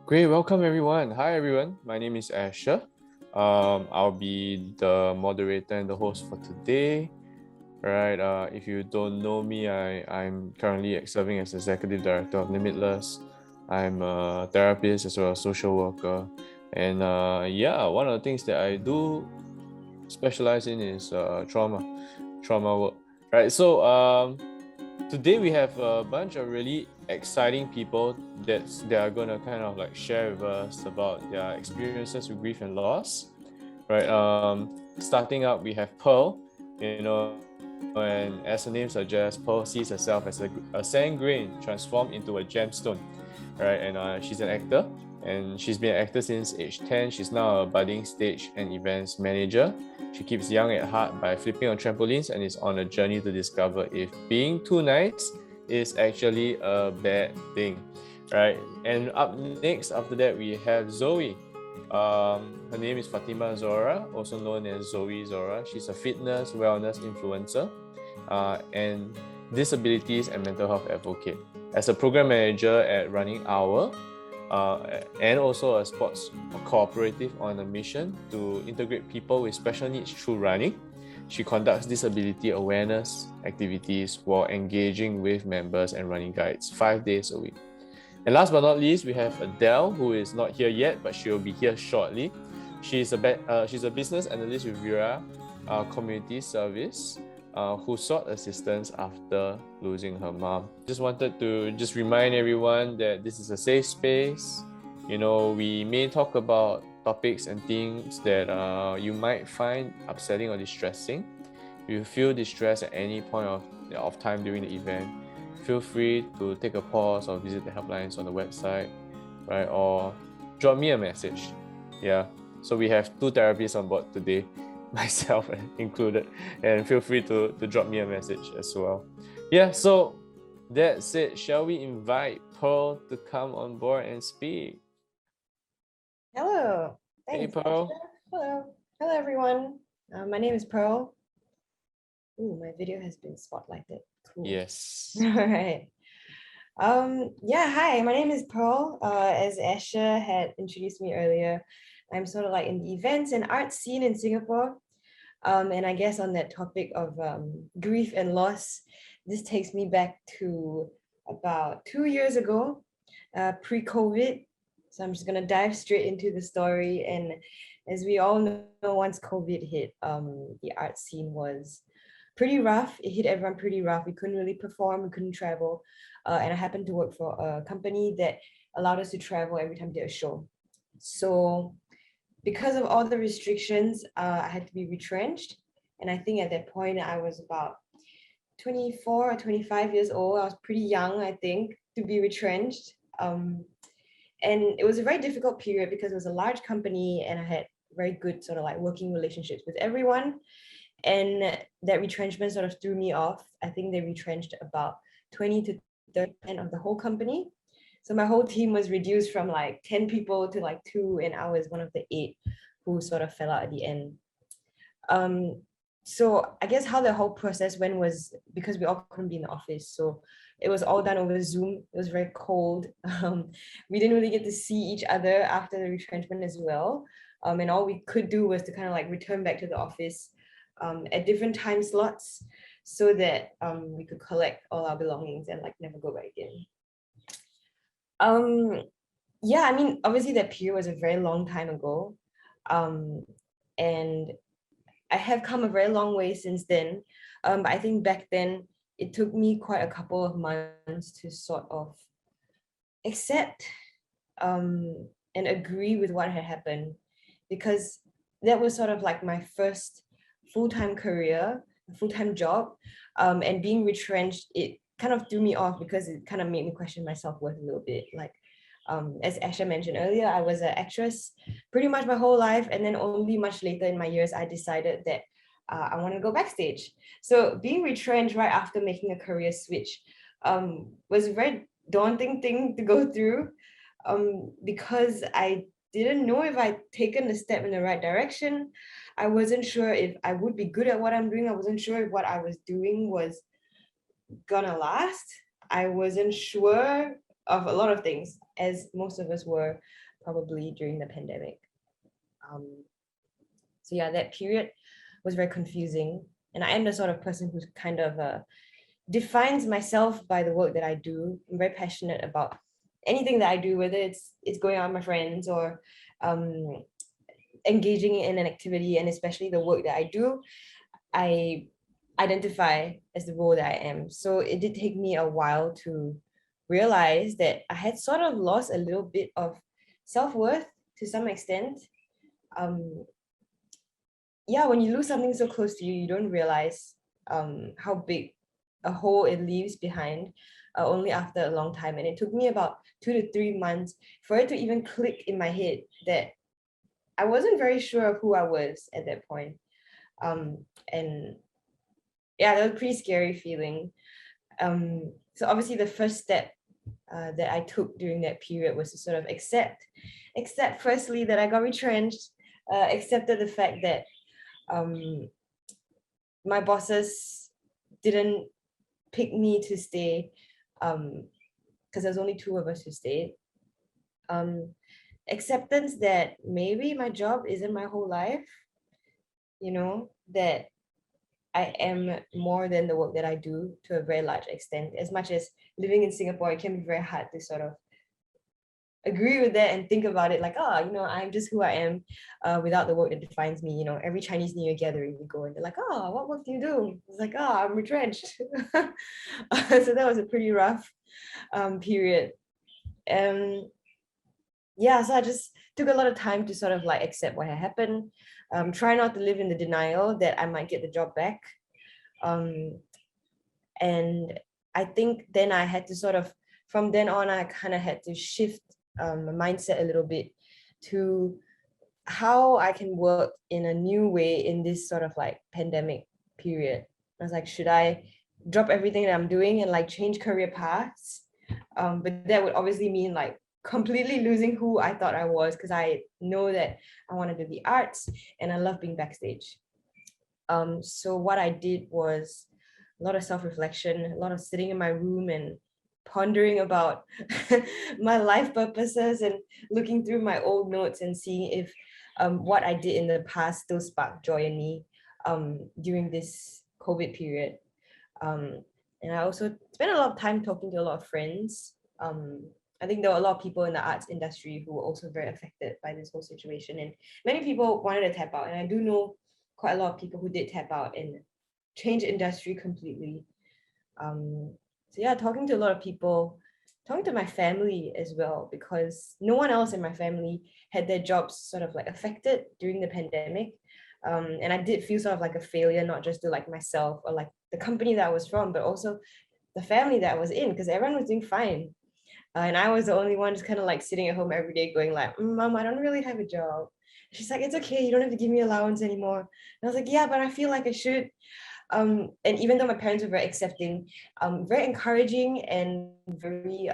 Great, welcome everyone. Hi everyone, my name is Asher. I'll be the moderator and the host for today. Right, if you don't know me, I'm currently serving as Executive Director of Limitless. I'm a therapist as well as a social worker. And one of the things that I do specialize in is trauma work. Right, so today we have a bunch of really exciting people that are gonna kind of like share with us about their experiences with grief and loss. Right. Starting up, we have Pearl. And as the name suggests, Pearl sees herself as a sand grain transformed into a gemstone. Right. And she's an actor, and she's been an actor since age 10. She's now a budding stage and events manager. She keeps young at heart by flipping on trampolines and is on a journey to discover if being too nice is actually a bad thing, right? And up next, after that, we have Zoe. Her name is Fatima Zora, also known as Zoe Zora. She's a fitness, wellness influencer and disabilities and mental health advocate. As a program manager at Running Hour, and also a sports cooperative on a mission to integrate people with special needs through running. She conducts disability awareness activities while engaging with members and running guides 5 days a week. And last but not least, we have Adele, who is not here yet, but she'll be here shortly. She's a business analyst with Vera Community Service, who sought assistance after losing her mom. Just wanted to just remind everyone that this is a safe space. We may talk about topics and things that you might find upsetting or distressing. If you feel distressed at any point of time during the event, feel free to take a pause or visit the helplines on the website, right? Or drop me a message. Yeah. So we have 2 therapists on board today, myself included, and feel free to drop me a message as well. Yeah, so that's it. Shall we invite Pearl to come on board and speak? Hello. Hey, Thanks, Pearl. Asha. Hello. Hello, everyone. My name is Pearl. Ooh, my video has been spotlighted. Cool. Yes. All right. Yeah, hi, my name is Pearl. As Asha had introduced me earlier, I'm sort of like in the events and art scene in Singapore. And I guess on that topic of grief and loss, this takes me back to about 2 years ago, pre-COVID. So I'm just gonna dive straight into the story. And as we all know, once COVID hit, the art scene was pretty rough. It hit everyone pretty rough. We couldn't really perform, we couldn't travel. And I happened to work for a company that allowed us to travel every time we did a show. So because of all the restrictions, I had to be retrenched. And I think at that point I was about 24 or 25 years old. I was pretty young, I think, to be retrenched. And it was a very difficult period because it was a large company and I had very good sort of like working relationships with everyone. And that retrenchment sort of threw me off. I think they retrenched about 20 to 30% of the whole company. So my whole team was reduced from like 10 people to like 2, and I was one of the 8 who sort of fell out at the end. Um, so I guess how the whole process went was because we all couldn't be in the office. So it was all done over Zoom. It was very cold. We didn't really get to see each other after the retrenchment as well. And all we could do was to kind of like return back to the office at different time slots so that we could collect all our belongings and like never go back again. Um, yeah, I mean, obviously that period was a very long time ago. Um, and I have come a very long way since then. But I think back then it took me quite a couple of months to sort of accept and agree with what had happened, because that was sort of like my first full-time career, full-time job. And being retrenched, it kind of threw me off because it kind of made me question my self-worth a little bit. Like, as Asha mentioned earlier, I was an actress pretty much my whole life. And then only much later in my years, I decided that I want to go backstage. So being retrenched right after making a career switch was a very daunting thing to go through, because I didn't know if I'd taken a step in the right direction. I wasn't sure if I would be good at what I'm doing. I wasn't sure if what I was doing was gonna last. I wasn't sure of a lot of things. as most of us were probably during the pandemic. So yeah, that period was very confusing. And I am the sort of person who kind of defines myself by the work that I do. I'm very passionate about anything that I do, whether it's going out with my friends or um, engaging in an activity, and especially the work that I do, I identify as the role that I am. So it did take me a while to realize that I had sort of lost a little bit of self-worth to some extent. Um, yeah, when you lose something so close to you, you don't realize how big a hole it leaves behind only after a long time. And it took me about 2 to 3 months for it to even click in my head that I wasn't very sure of who I was at that point. And yeah, that was a pretty scary feeling. So obviously the first step that I took during that period was to sort of accept firstly that I got retrenched, accepted the fact that my bosses didn't pick me to stay because there's only two of us who stayed. Acceptance that maybe my job isn't my whole life, that I am more than the work that I do to a very large extent. As much as living in Singapore, it can be very hard to sort of agree with that and think about it like, I'm just who I am without the work that defines me. Every Chinese New Year gathering we go and they're like, what work do you do? It's like, I'm retrenched. So that was a pretty rough period. Yeah, so I just took a lot of time to sort of like accept what had happened, try not to live in the denial that I might get the job back. And I think then I had to sort of, from then on, I kind of had to shift my mindset a little bit to how I can work in a new way in this sort of like pandemic period. I was like, should I drop everything that I'm doing and like change career paths? But that would obviously mean like completely losing who I thought I was, because I know that I want to do the arts and I love being backstage. So what I did was a lot of self-reflection, a lot of sitting in my room and pondering about my life purposes and looking through my old notes and seeing if what I did in the past still sparked joy in me during this COVID period. And I also spent a lot of time talking to a lot of friends. I think there were a lot of people in the arts industry who were also very affected by this whole situation. And many people wanted to tap out. And I do know quite a lot of people who did tap out and change industry completely. So yeah, talking to a lot of people, talking to my family as well, because no one else in my family had their jobs sort of like affected during the pandemic. And I did feel sort of like a failure, not just to like myself or like the company that I was from, but also the family that I was in, because everyone was doing fine. And I was the only one just kind of like sitting at home every day going like, Mom, I don't really have a job. She's like, it's okay, you don't have to give me allowance anymore. And I was like, yeah, but I feel like I should. And even though my parents were very accepting, very encouraging and very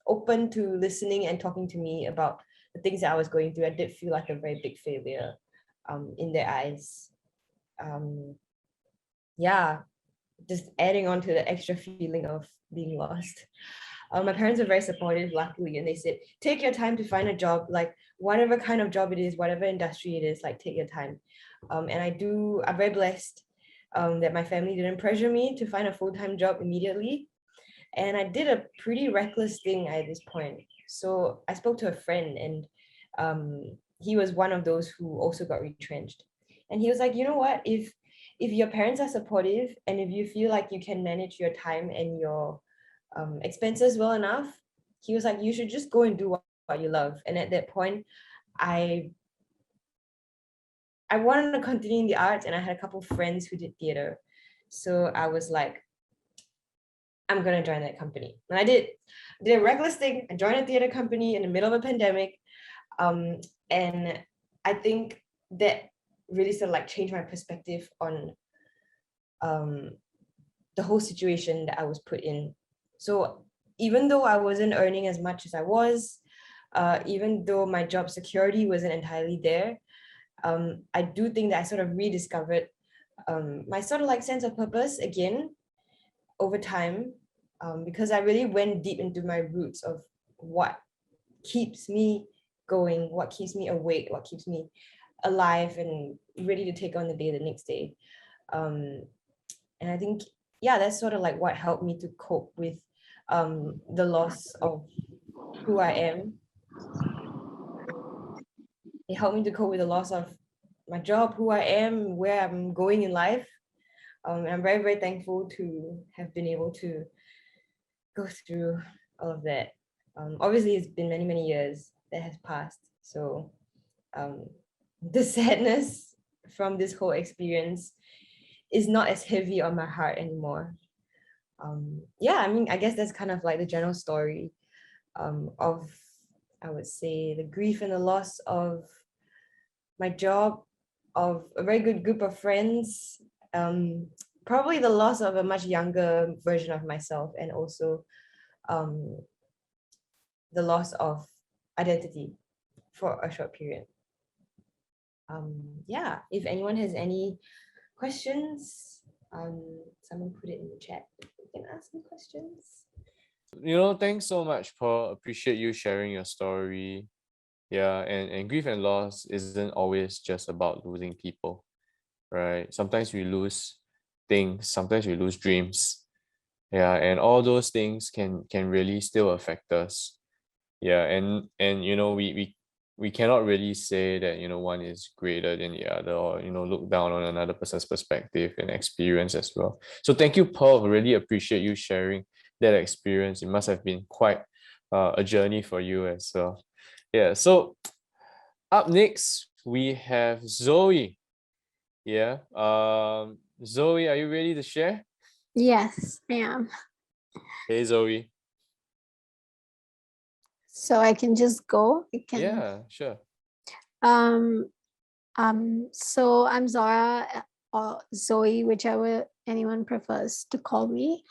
open to listening and talking to me about the things that I was going through, I did feel like a very big failure in their eyes. Yeah, just adding on to the extra feeling of being lost. My parents were very supportive, luckily, and they said, take your time to find a job, like whatever kind of job it is, whatever industry it is, like take your time. And I'm very blessed that my family didn't pressure me to find a full-time job immediately. And I did a pretty reckless thing at this point. So I spoke to a friend, and he was one of those who also got retrenched. And he was like, you know what, if your parents are supportive and if you feel like you can manage your time and your expenses well enough, he was like, you should just go and do what you love. And at that point, I wanted to continue in the arts, and I had a couple of friends who did theater. So I was like, I'm gonna join that company. And I did a reckless thing. I joined a theater company in the middle of a pandemic. And I think that really sort of like changed my perspective on the whole situation that I was put in. So even though I wasn't earning as much as I was, even though my job security wasn't entirely there, I do think that I sort of rediscovered my sort of like sense of purpose again over time, because I really went deep into my roots of what keeps me going, what keeps me awake, what keeps me alive and ready to take on the day the next day. And I think, yeah, that's sort of like what helped me to cope with the loss of who I am. It helped me to cope with the loss of my job, who I am, where I'm going in life. And I'm very, very thankful to have been able to go through all of that. Obviously, it's been many, many years that has passed. So the sadness from this whole experience is not as heavy on my heart anymore. Yeah, I mean, I guess that's kind of like the general story of, I would say, the grief and the loss of my job, of a very good group of friends, probably the loss of a much younger version of myself, and also um, the loss of identity for a short period. Yeah, if anyone has any questions, someone put it in the chat. You can ask me questions. Thanks so much, Paul. Appreciate you sharing your story. Yeah, and grief and loss isn't always just about losing people, right? Sometimes we lose things, sometimes we lose dreams. Yeah, and all those things can really still affect us. Yeah, and we cannot really say that one is greater than the other, or look down on another person's perspective and experience as well. So thank you, Paul. Really appreciate you sharing that experience. It must have been quite a journey for you as well. Yeah, so up next we have Zoe. Yeah, Zoe, are you ready to share? Yes, I am. Hey, Zoe. So I can just go. Yeah, sure. Um. So I'm Zara or Zoe, whichever anyone prefers to call me.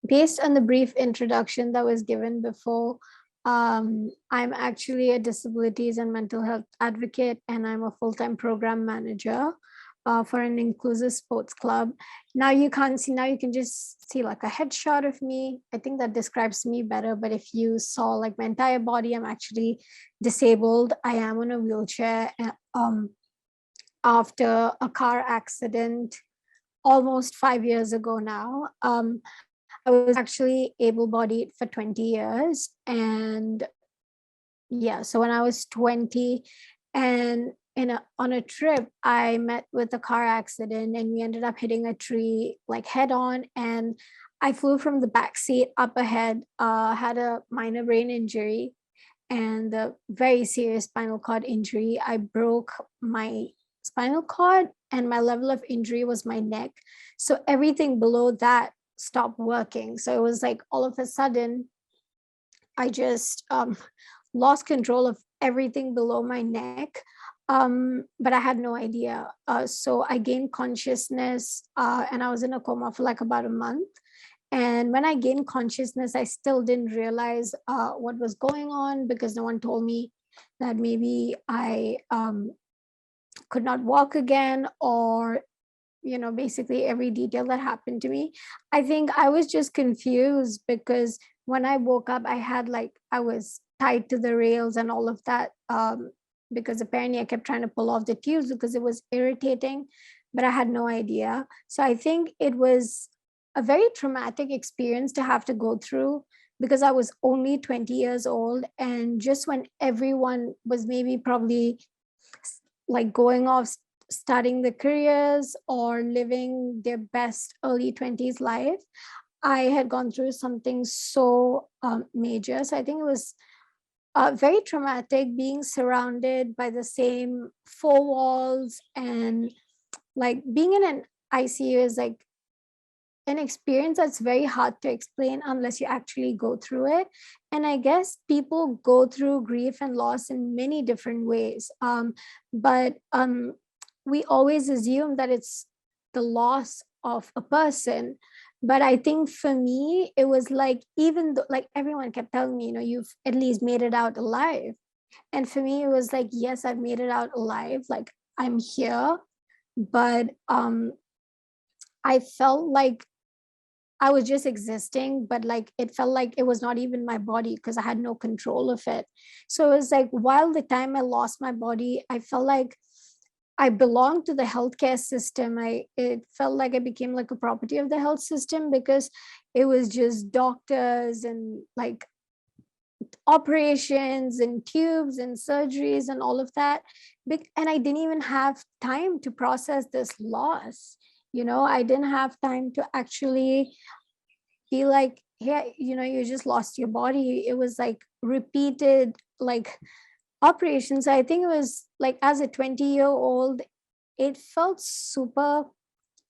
Based on the brief introduction that was given before, I'm actually a disabilities and mental health advocate, and I'm a full-time program manager for an inclusive sports club. Now you can't see, now you can just see like a headshot of me. I think that describes me better, but if you saw like my entire body, I'm actually disabled. I am on a wheelchair after a car accident almost 5 years ago now. I was actually able-bodied for 20 years. And yeah, so when I was 20 and on a trip, I met with a car accident and we ended up hitting a tree like head on. And I flew from the back seat up ahead, had a minor brain injury and a very serious spinal cord injury. I broke my spinal cord and my level of injury was my neck. So everything below that stopped working. So it was like all of a sudden, I just lost control of everything below my neck. But I had no idea. So I gained consciousness and I was in a coma for like about a month. And when I gained consciousness, I still didn't realize what was going on because no one told me that maybe I could not walk again, or basically every detail that happened to me. I think I was just confused because when I woke up, I was tied to the rails and all of that, because apparently I kept trying to pull off the tubes because it was irritating, but I had no idea. So I think it was a very traumatic experience to have to go through because I was only 20 years old. And just when everyone was maybe probably like going off, starting the careers or living their best early 20s life, I had gone through something so major. So I think it was very traumatic being surrounded by the same four walls, and like being in an ICU is like an experience that's very hard to explain unless you actually go through it. And I guess people go through grief and loss in many different ways. But we always assume that it's the loss of a person. But I think for me, it was like, even though like everyone kept telling me, you've at least made it out alive. And for me, it was like, yes, I've made it out alive. Like I'm here. But I felt like I was just existing, but like it felt like it was not even my body because I had no control of it. So it was like while the time I lost my body, I felt like I belonged to the healthcare system. It felt like I became like a property of the health system because it was just doctors and like operations and tubes and surgeries and all of that. And I didn't even have time to process this loss. I didn't have time to actually be like, hey, you just lost your body. It was like repeated like operations. I think it was like as a 20-year-old, it felt super,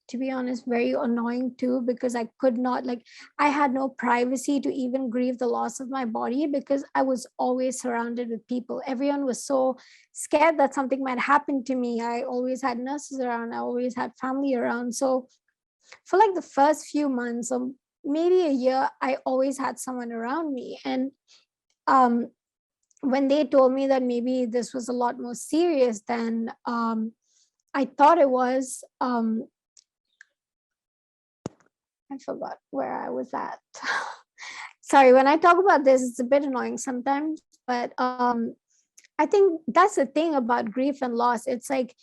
to be honest, very annoying too, because I could not, like, I had no privacy to even grieve the loss of my body because I was always surrounded with people. Everyone was so scared that something might happen to me. I always had nurses around, I always had family around. So for like the first few months or maybe a year, I always had someone around me. And um, when they told me that maybe this was a lot more serious than I thought it was, I forgot where I was at. Sorry, when I talk about this, it's a bit annoying sometimes, but I think that's the thing about grief and loss. It's like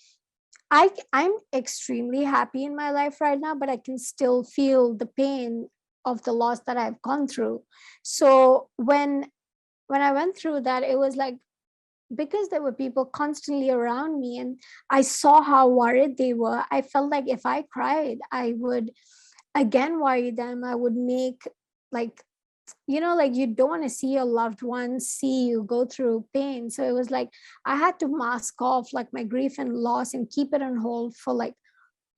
I'm extremely happy in my life right now, but I can still feel the pain of the loss that I've gone through. So when I went through that, it was like because there were people constantly around me and I saw how worried they were, I felt like if I cried, I would again worry them. I would make like, like you don't want to see your loved ones see you go through pain. So it was like I had to mask off like my grief and loss and keep it on hold for like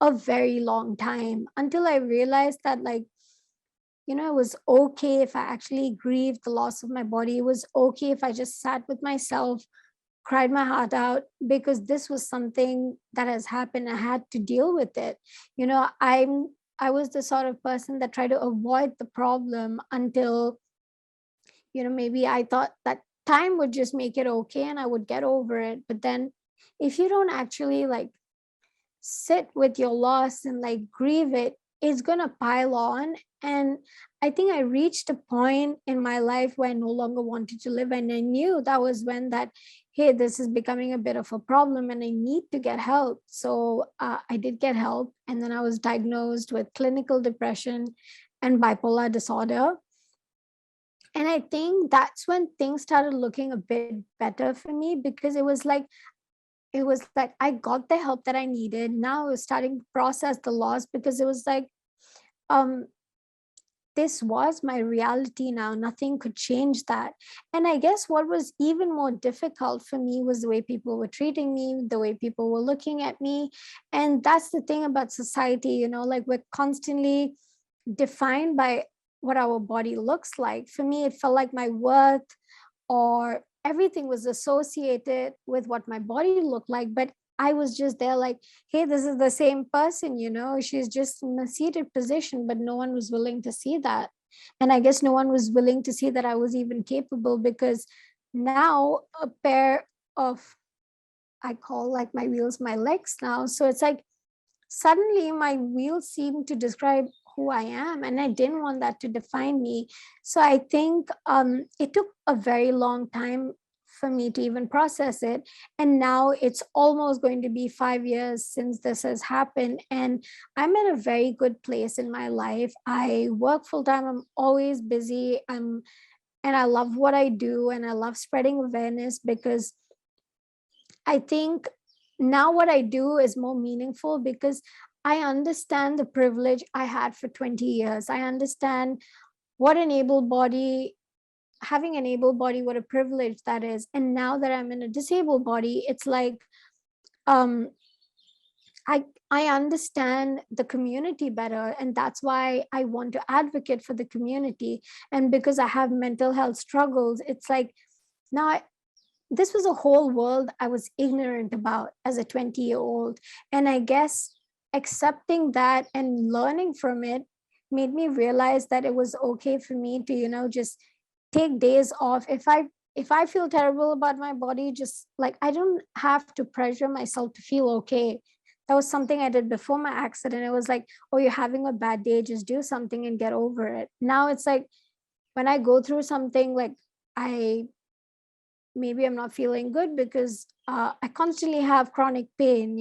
a very long time until I realized that like, it was okay if I actually grieved the loss of my body. It was okay if I just sat with myself, cried my heart out, because this was something that has happened. I had to deal with it. I was the sort of person that tried to avoid the problem until, maybe I thought that time would just make it okay and I would get over it. But then if you don't actually like sit with your loss and like grieve it, it's going to pile on. And I think I reached a point in my life where I no longer wanted to live. And I knew that was when that, hey, this is becoming a bit of a problem and I need to get help. So I did get help. And then I was diagnosed with clinical depression and bipolar disorder. And I think that's when things started looking a bit better for me because it was like I got the help that I needed. Now I was starting to process the loss because it was like, um, this was my reality now. Nothing could change that. And I guess what was even more difficult for me was the way people were treating me, the way people were looking at me. And that's the thing about society, like we're constantly defined by what our body looks like. For me, it felt like my worth or everything was associated with what my body looked like. But I was just there like, hey, this is the same person, she's just in a seated position, but no one was willing to see that. And I guess no one was willing to see that I was even capable because now a pair of, I call like my wheels my legs now. So it's like suddenly my wheels seem to describe who I am, and I didn't want that to define me. So I think it took a very long time for me to even process it. And now it's almost going to be 5 years since this has happened. And I'm in a very good place in my life. I work full time. I'm always busy. And I love what I do. And I love spreading awareness because I think now what I do is more meaningful because I understand the privilege I had for 20 years. I understand what an able body, having an able body, what a privilege that is. And now that I'm in a disabled body, it's like um, I understand the community better. And that's why I want to advocate for the community. And because I have mental health struggles, it's like now this was a whole world I was ignorant about as a 20-year-old. And I guess accepting that and learning from it made me realize that it was okay for me to, just take days off. If I feel terrible about my body, just like I don't have to pressure myself to feel okay. that was something I did before my accident. It was like, oh, you're having a bad day, just do something and get over it. Now it's like when I go through something, like I maybe I'm not feeling good because I constantly have chronic pain,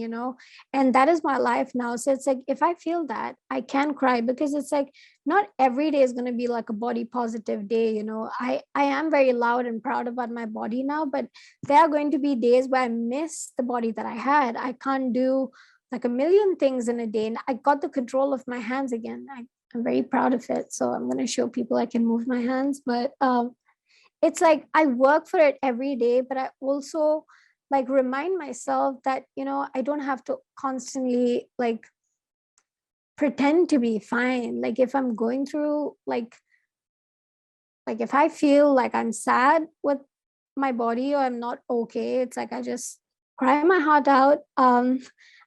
and that is my life now. So it's like, if I feel that, I can cry, because it's like, not every day is going to be like a body positive day. I am very loud and proud about my body now, but there are going to be days where I miss the body that I had. I can't do like a million things in a day, and I got the control of my hands again. I'm very proud of it. So I'm going to show people I can move my hands, but it's like I work for it every day, but I also like remind myself that I don't have to constantly like pretend to be fine. Like if I'm going through like if I feel like I'm sad with my body or I'm not okay, it's like I just cry my heart out.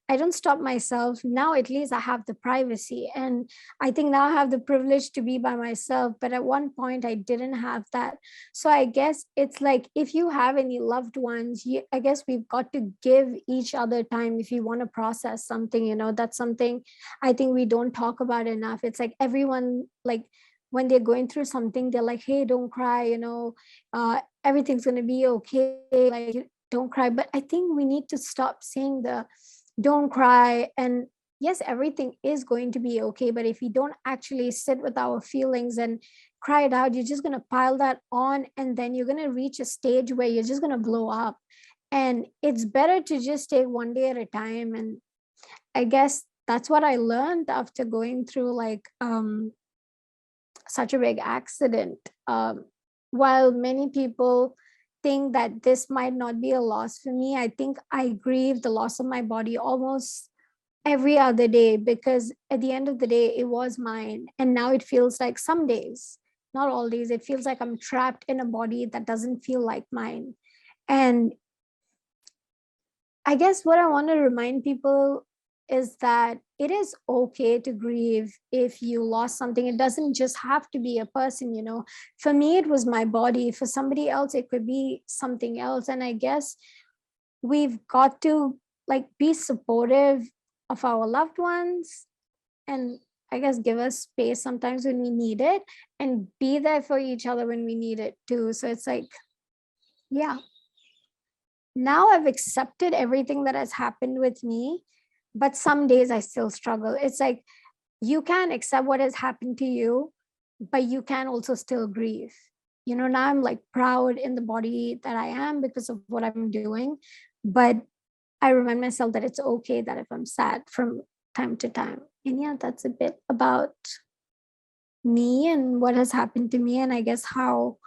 I don't stop myself. Now at least I have the privacy, and I think now I have the privilege to be by myself, but at one point I didn't have that. So I guess it's like, if you have any loved ones, I guess we've got to give each other time if you want to process something. That's something I think we don't talk about enough. It's like everyone, like when they're going through something, they're like, hey, don't cry, everything's going to be okay, like don't cry. But I think we need to stop saying the don't cry. And yes, everything is going to be okay, but if we don't actually sit with our feelings and cry it out, you're just going to pile that on, and then you're going to reach a stage where you're just going to blow up. And it's better to just take one day at a time. And I guess that's what I learned after going through like such a big accident. While many people think that this might not be a loss for me, I think I grieve the loss of my body almost every other day, because at the end of the day, it was mine. And now it feels like some days, not all days, it feels like I'm trapped in a body that doesn't feel like mine. And I guess what I want to remind people is that it is okay to grieve if you lost something. It doesn't just have to be a person. For me, it was my body. For somebody else, it could be something else. And I guess we've got to like be supportive of our loved ones, and I guess give us space sometimes when we need it, and be there for each other when we need it too. So it's like, yeah, now I've accepted everything that has happened with me, but some days I still struggle. It's like, you can accept what has happened to you, but you can also still grieve. Now I'm like proud in the body that I am because of what I'm doing, but I remind myself that it's okay that if I'm sad from time to time. And yeah, that's a bit about me and what has happened to me, and I guess how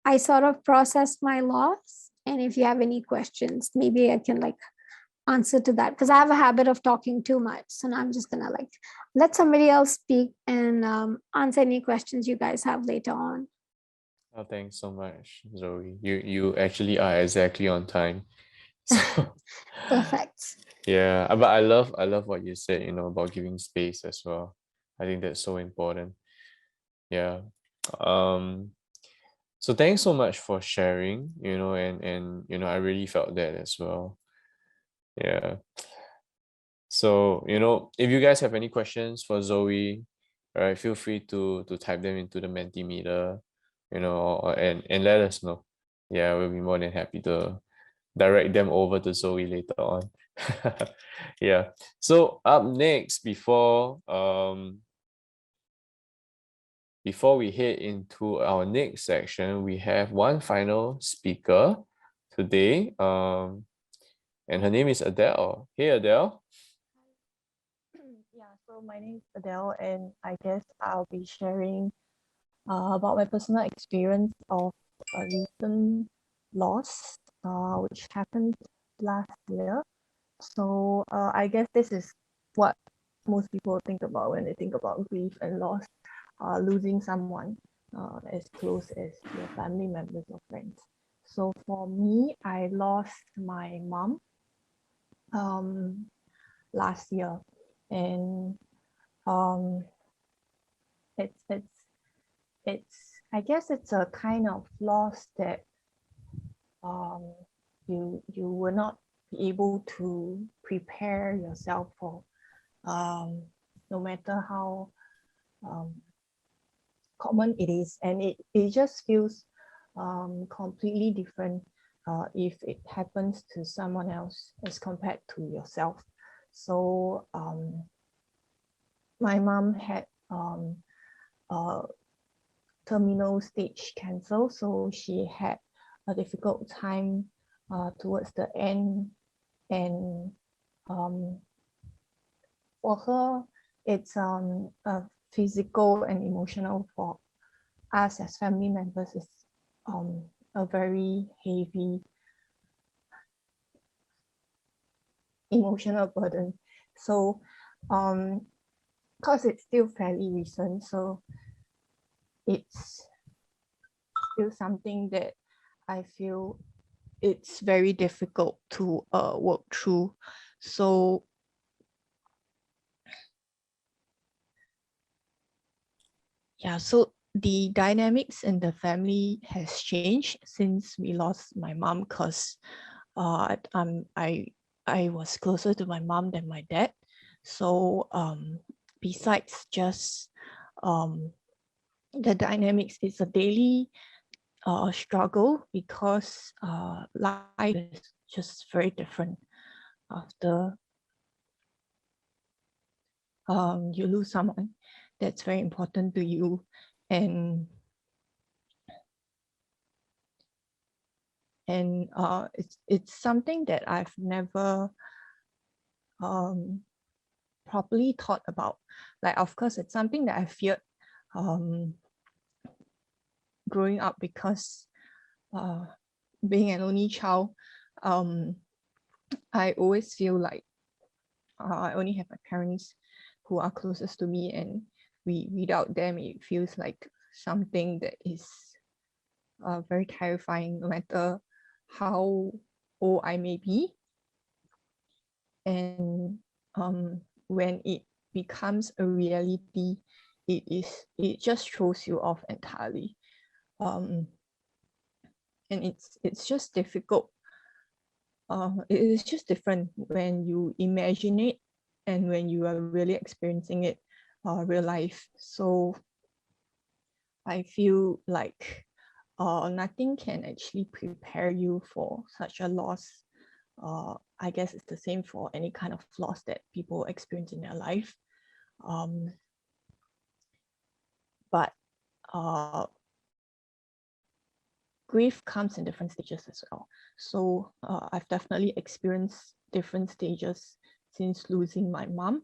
I sort of processed my loss. And if you have any questions, maybe I can like answer to that, because I have a habit of talking too much. So now I'm just gonna like let somebody else speak and answer any questions you guys have later on. Oh, thanks so much, Zoe. You actually are exactly on time. So Perfect. yeah, but I love what you said, about giving space as well. I think that's so important. Yeah. Um, so thanks so much for sharing, and I really felt that as well. Yeah. So, if you guys have any questions for Zoe, right, feel free to type them into the Mentimeter, and let us know. Yeah, we'll be more than happy to direct them over to Zoe later on. Yeah. So up next, before we head into our next section, we have one final speaker today. And her name is Adele. Hey, Adele. Yeah, so my name is Adele, and I guess I'll be sharing about my personal experience of a recent loss, which happened last year. So I guess this is what most people think about when they think about grief and loss, losing someone as close as your family members or friends. So for me, I lost my mom um, last year, and um, it's it's it's I guess it's a kind of loss that um you will not be able to prepare yourself for no matter how common it is, and it just feels completely different if it happens to someone else as compared to yourself. So my mom had terminal stage cancer, so she had a difficult time towards the end, and for her it's a physical and emotional. For us as family members, is a very heavy emotional burden. So because it's still fairly recent, so it's still something that I feel it's very difficult to work through. So yeah, so the dynamics in the family has changed since we lost my mom, because I was closer to my mom than my dad. So besides just the dynamics, it's a daily struggle, because life is just very different after you lose someone that's very important to you. And it's something that I've never properly thought about. Like, of course, it's something that I feared growing up, because being an only child, I always feel like I only have my parents who are closest to me, and without them, it feels like something that is very terrifying, no matter how old I may be. And when it becomes a reality, it just throws you off entirely. And it's just difficult. It is just different when you imagine it and when you are really experiencing it real life. So I feel like nothing can actually prepare you for such a loss. I guess it's the same for any kind of loss that people experience in their life. But grief comes in different stages as well. So I've definitely experienced different stages since losing my mom.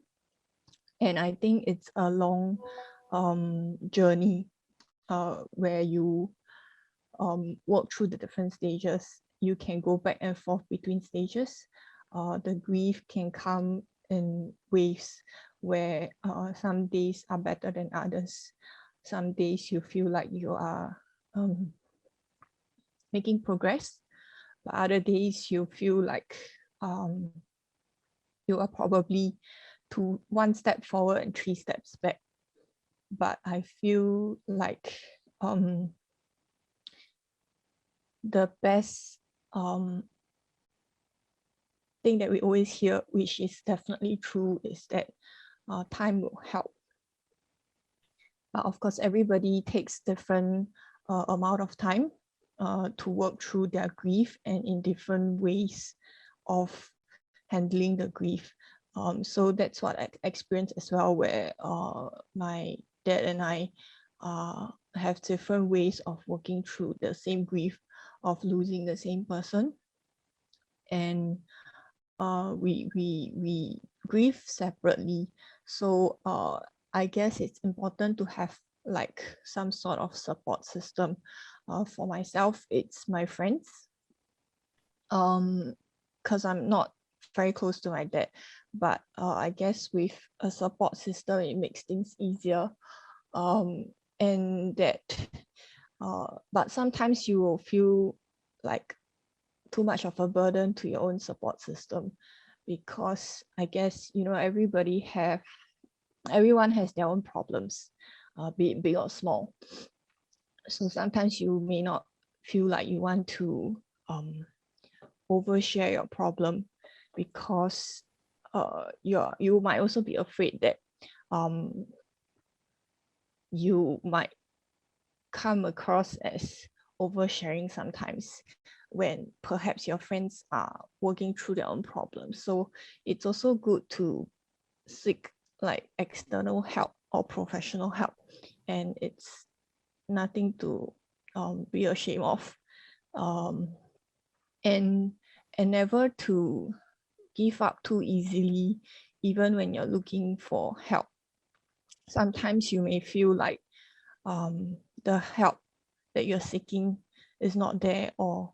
And I think it's a long journey where you work through the different stages. You can go back and forth between stages. The grief can come in waves where some days are better than others. Some days you feel like you are making progress, but other days you feel like you are probably one step forward and 3 steps back. But I feel like the best thing that we always hear, which is definitely true, is that time will help. But of course, everybody takes different amount of time to work through their grief, and in different ways of handling the grief. So that's what I experienced as well, where my dad and I have different ways of working through the same grief of losing the same person. And we grieve separately. So I guess it's important to have like some sort of support system. For myself, it's my friends, because I'm not very close to my dad, but I guess with a support system, it makes things easier. And that but sometimes you will feel like too much of a burden to your own support system, because I guess, you know, everyone has their own problems, be it big or small. So sometimes you may not feel like you want to overshare your problem because you might also be afraid that you might come across as oversharing sometimes when perhaps your friends are working through their own problems. So it's also good to seek like external help or professional help, and it's nothing to be ashamed of, and never to give up too easily even when you're looking for help. Sometimes you may feel like the help that you're seeking is not there, or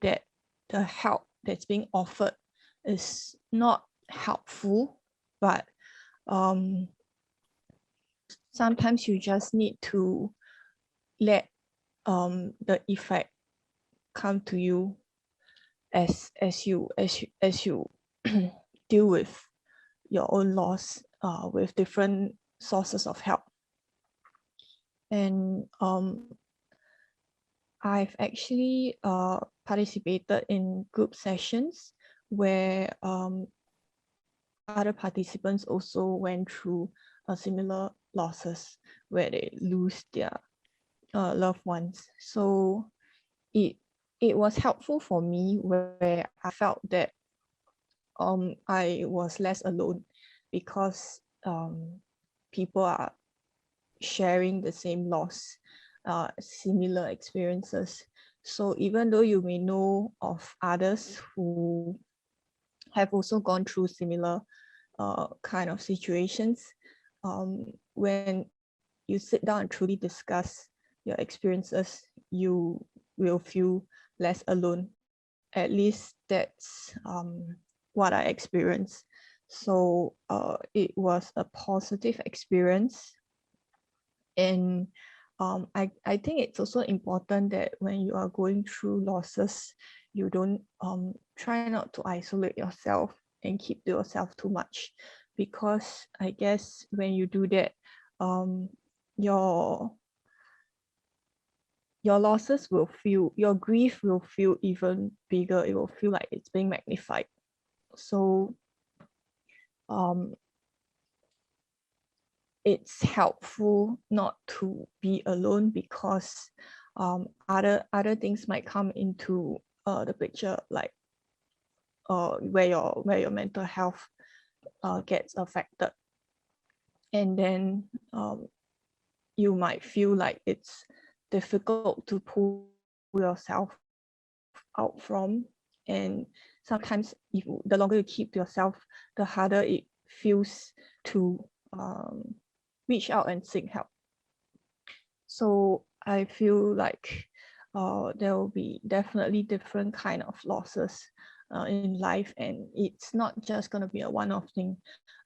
that the help that's being offered is not helpful, but sometimes you just need to let the effect come to you as you deal with your own loss with different sources of help. And I've actually participated in group sessions where other participants also went through similar losses where they lose their loved ones. So it was helpful for me where I felt that I was less alone, because people are sharing the same loss, similar experiences. So even though you may know of others who have also gone through similar kind of situations, when you sit down and truly discuss your experiences, you will feel less alone. At least that's what I experienced. So it was a positive experience. And I think it's also important that when you are going through losses, you don't try not to isolate yourself and keep to yourself too much, because I guess when you do that, your losses will feel, your grief will feel even bigger. It will feel like it's being magnified. So it's helpful not to be alone, because other things might come into the picture, like where your mental health gets affected, and then you might feel like it's difficult to pull yourself out from. And sometimes if the longer you keep to yourself, the harder it feels to reach out and seek help. So I feel like there will be definitely different kind of losses in life, and it's not just going to be a one-off thing.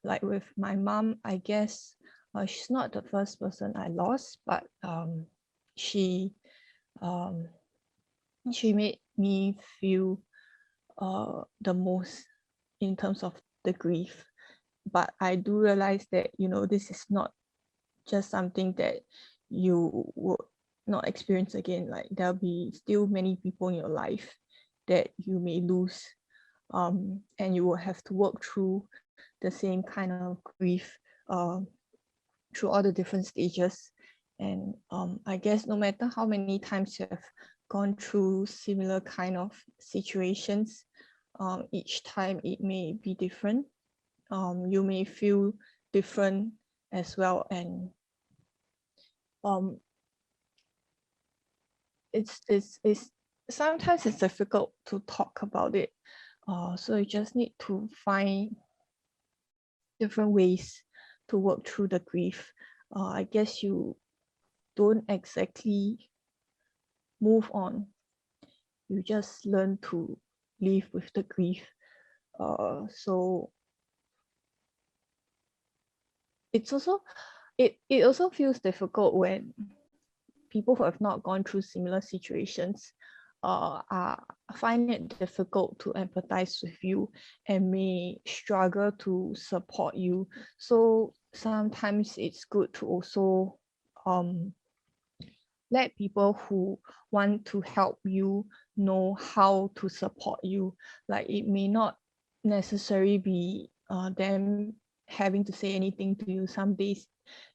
Like with my mom, I guess she's not the first person I lost, but she made me feel the most in terms of the grief. But I do realize that, you know, this is not just something that you would not experience again. Like there'll be still many people in your life that you may lose, and you will have to work through the same kind of grief through all the different stages. And I guess no matter how many times you have gone through similar kind of situations, each time it may be different. You may feel different as well, and it's sometimes it's difficult to talk about it. So you just need to find different ways to work through the grief. I guess you don't exactly move on. You just learn to live with the grief. So it's also it also feels difficult when people who have not gone through similar situations find it difficult to empathize with you and may struggle to support you. So sometimes it's good to also let people who want to help you know how to support you. Like it may not necessarily be them having to say anything to you. Some days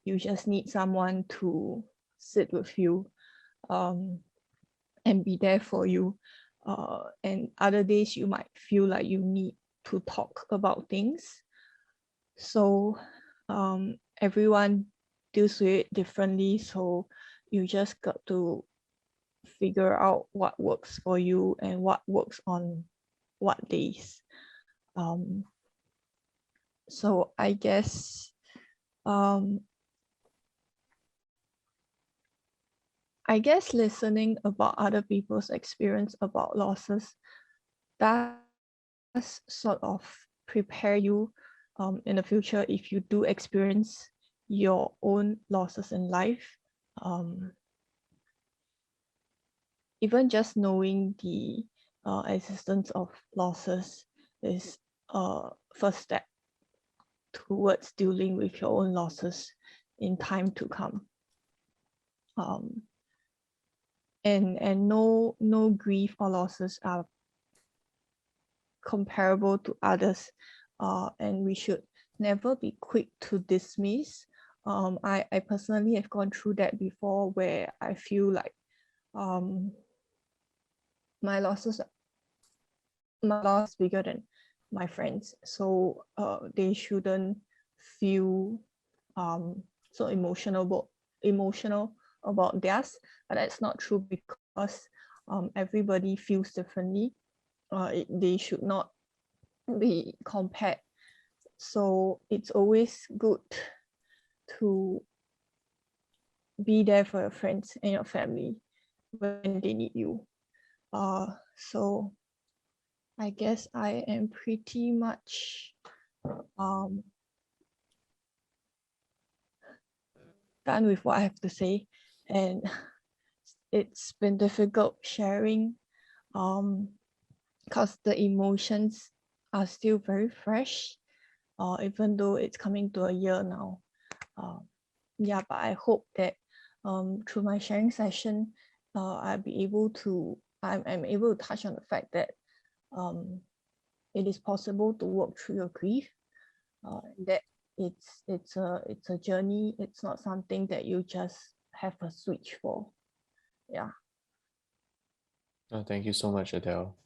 you just need someone to sit with you and be there for you. And other days you might feel like you need to talk about things. So everyone deals with it differently. So you just got to figure out what works for you and what works on what days. So I guess listening about other people's experience about losses does sort of prepare you in the future if you do experience your own losses in life. Even just knowing the existence of losses is a first step towards dealing with your own losses in time to come. And no grief or losses are comparable to others, and we should never be quick to dismiss. I personally have gone through that before, where I feel like my loss is bigger than my friends, so they shouldn't feel so emotional about theirs. But that's not true, because everybody feels differently. They should not be compared. So it's always good to be there for your friends and your family when they need you. So I guess I am pretty much done with what I have to say, and it's been difficult sharing because the emotions are still very fresh, even though it's coming to a year now. Yeah, but I hope that through my sharing session, I'm able to touch on the fact that it is possible to work through your grief, that it's a journey. It's not something that you just have a switch for. Yeah. Oh, thank you so much, Adele.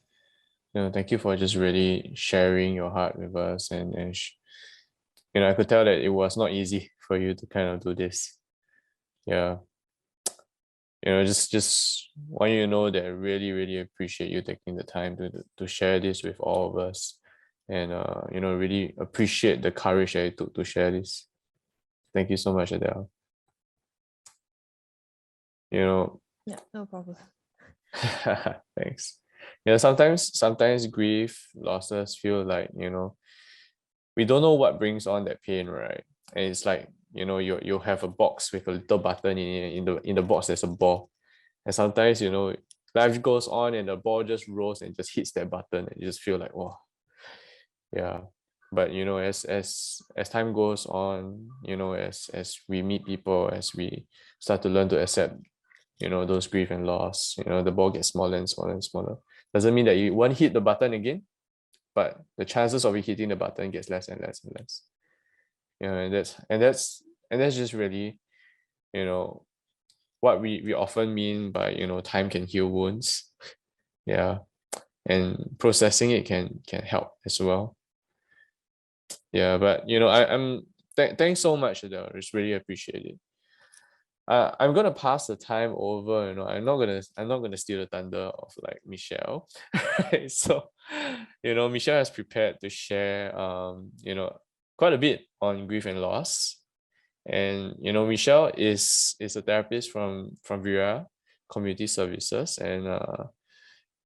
Thank you for just really sharing your heart with us, and I could tell that it was not easy for you to kind of do this. Yeah. Just want you to know that I really, really appreciate you taking the time to share this with all of us, and really appreciate the courage that you took to share this. Thank you so much, Adele. Yeah, no problem. Thanks. Sometimes grief, losses feel like, we don't know what brings on that pain, right? And it's like, you have a box with a little button in it. In the box there's a ball. And sometimes, life goes on and the ball just rolls and just hits that button, and you just feel like, wow. Yeah. But as time goes on, as we meet people, as we start to learn to accept those grief and loss, the ball gets smaller and smaller and smaller. Doesn't mean that you won't hit the button again, but the chances of you hitting the button gets less and less and less. And that's just really, what we often mean by, time can heal wounds. Yeah. And processing it can help as well. Yeah, but thanks so much, Adele. Just really appreciate it. I'm gonna pass the time over. I'm not gonna steal the thunder of like Michelle. So, Michelle has prepared to share quite a bit on grief and loss. And Michelle is a therapist from Vera Community Services. And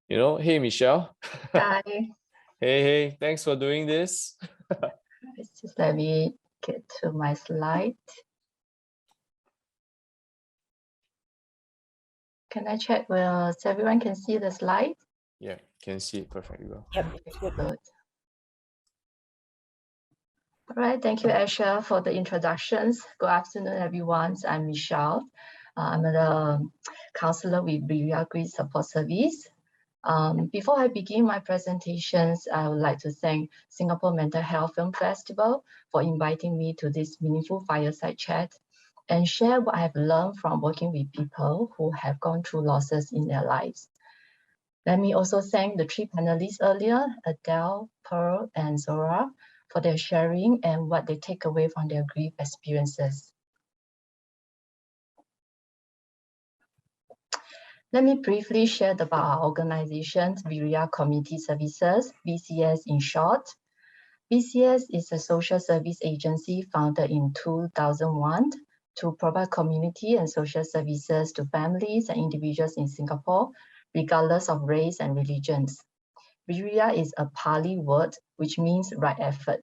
hey Michelle. Hi, Hey, thanks for doing this. just let me get to my slide. Can I check so everyone can see the slide? Yeah, can see it perfectly well. Good. All right, thank you, Asha, for the introductions. Good afternoon, everyone. I'm Michelle. I'm a counselor with Berea Grief Support Service. Before I begin my presentations, I would like to thank Singapore Mental Health Film Festival for inviting me to this meaningful fireside chat and share what I've learned from working with people who have gone through losses in their lives. Let me also thank the three panelists earlier, Adele, Pearl, and Zora, for their sharing and what they take away from their grief experiences. Let me briefly share about our organization, Viria Community Services, VCS in short. VCS is a social service agency founded in 2001 to provide community and social services to families and individuals in Singapore, regardless of race and religions. Viria is a Pali word which means right effort.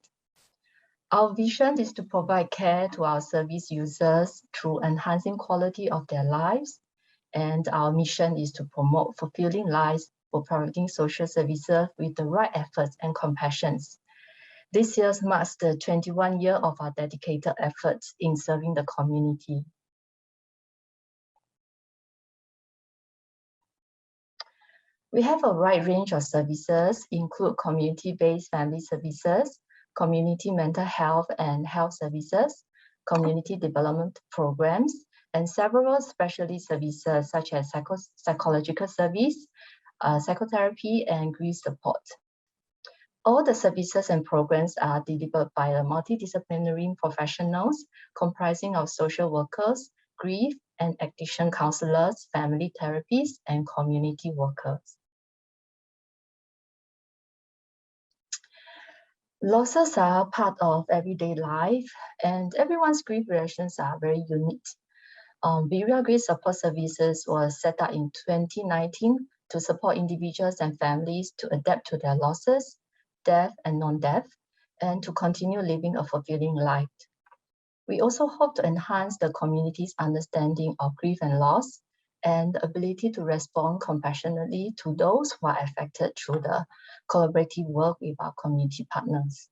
Our vision is to provide care to our service users through enhancing quality of their lives. And our mission is to promote fulfilling lives for providing social services with the right efforts and compassions. This year marks the 21 year of our dedicated efforts in serving the community. We have a wide range of services, include community-based family services, community mental health and health services, community development programs, and several specialty services such as psychological service, psychotherapy, and grief support. All the services and programs are delivered by a multidisciplinary professionals comprising of social workers, grief and addiction counselors, family therapists, and community workers. Losses are part of everyday life, and everyone's grief reactions are very unique. Viria Grief Support Services was set up in 2019 to support individuals and families to adapt to their losses, death and non-death, and to continue living a fulfilling life. We also hope to enhance the community's understanding of grief and loss and the ability to respond compassionately to those who are affected through the collaborative work with our community partners.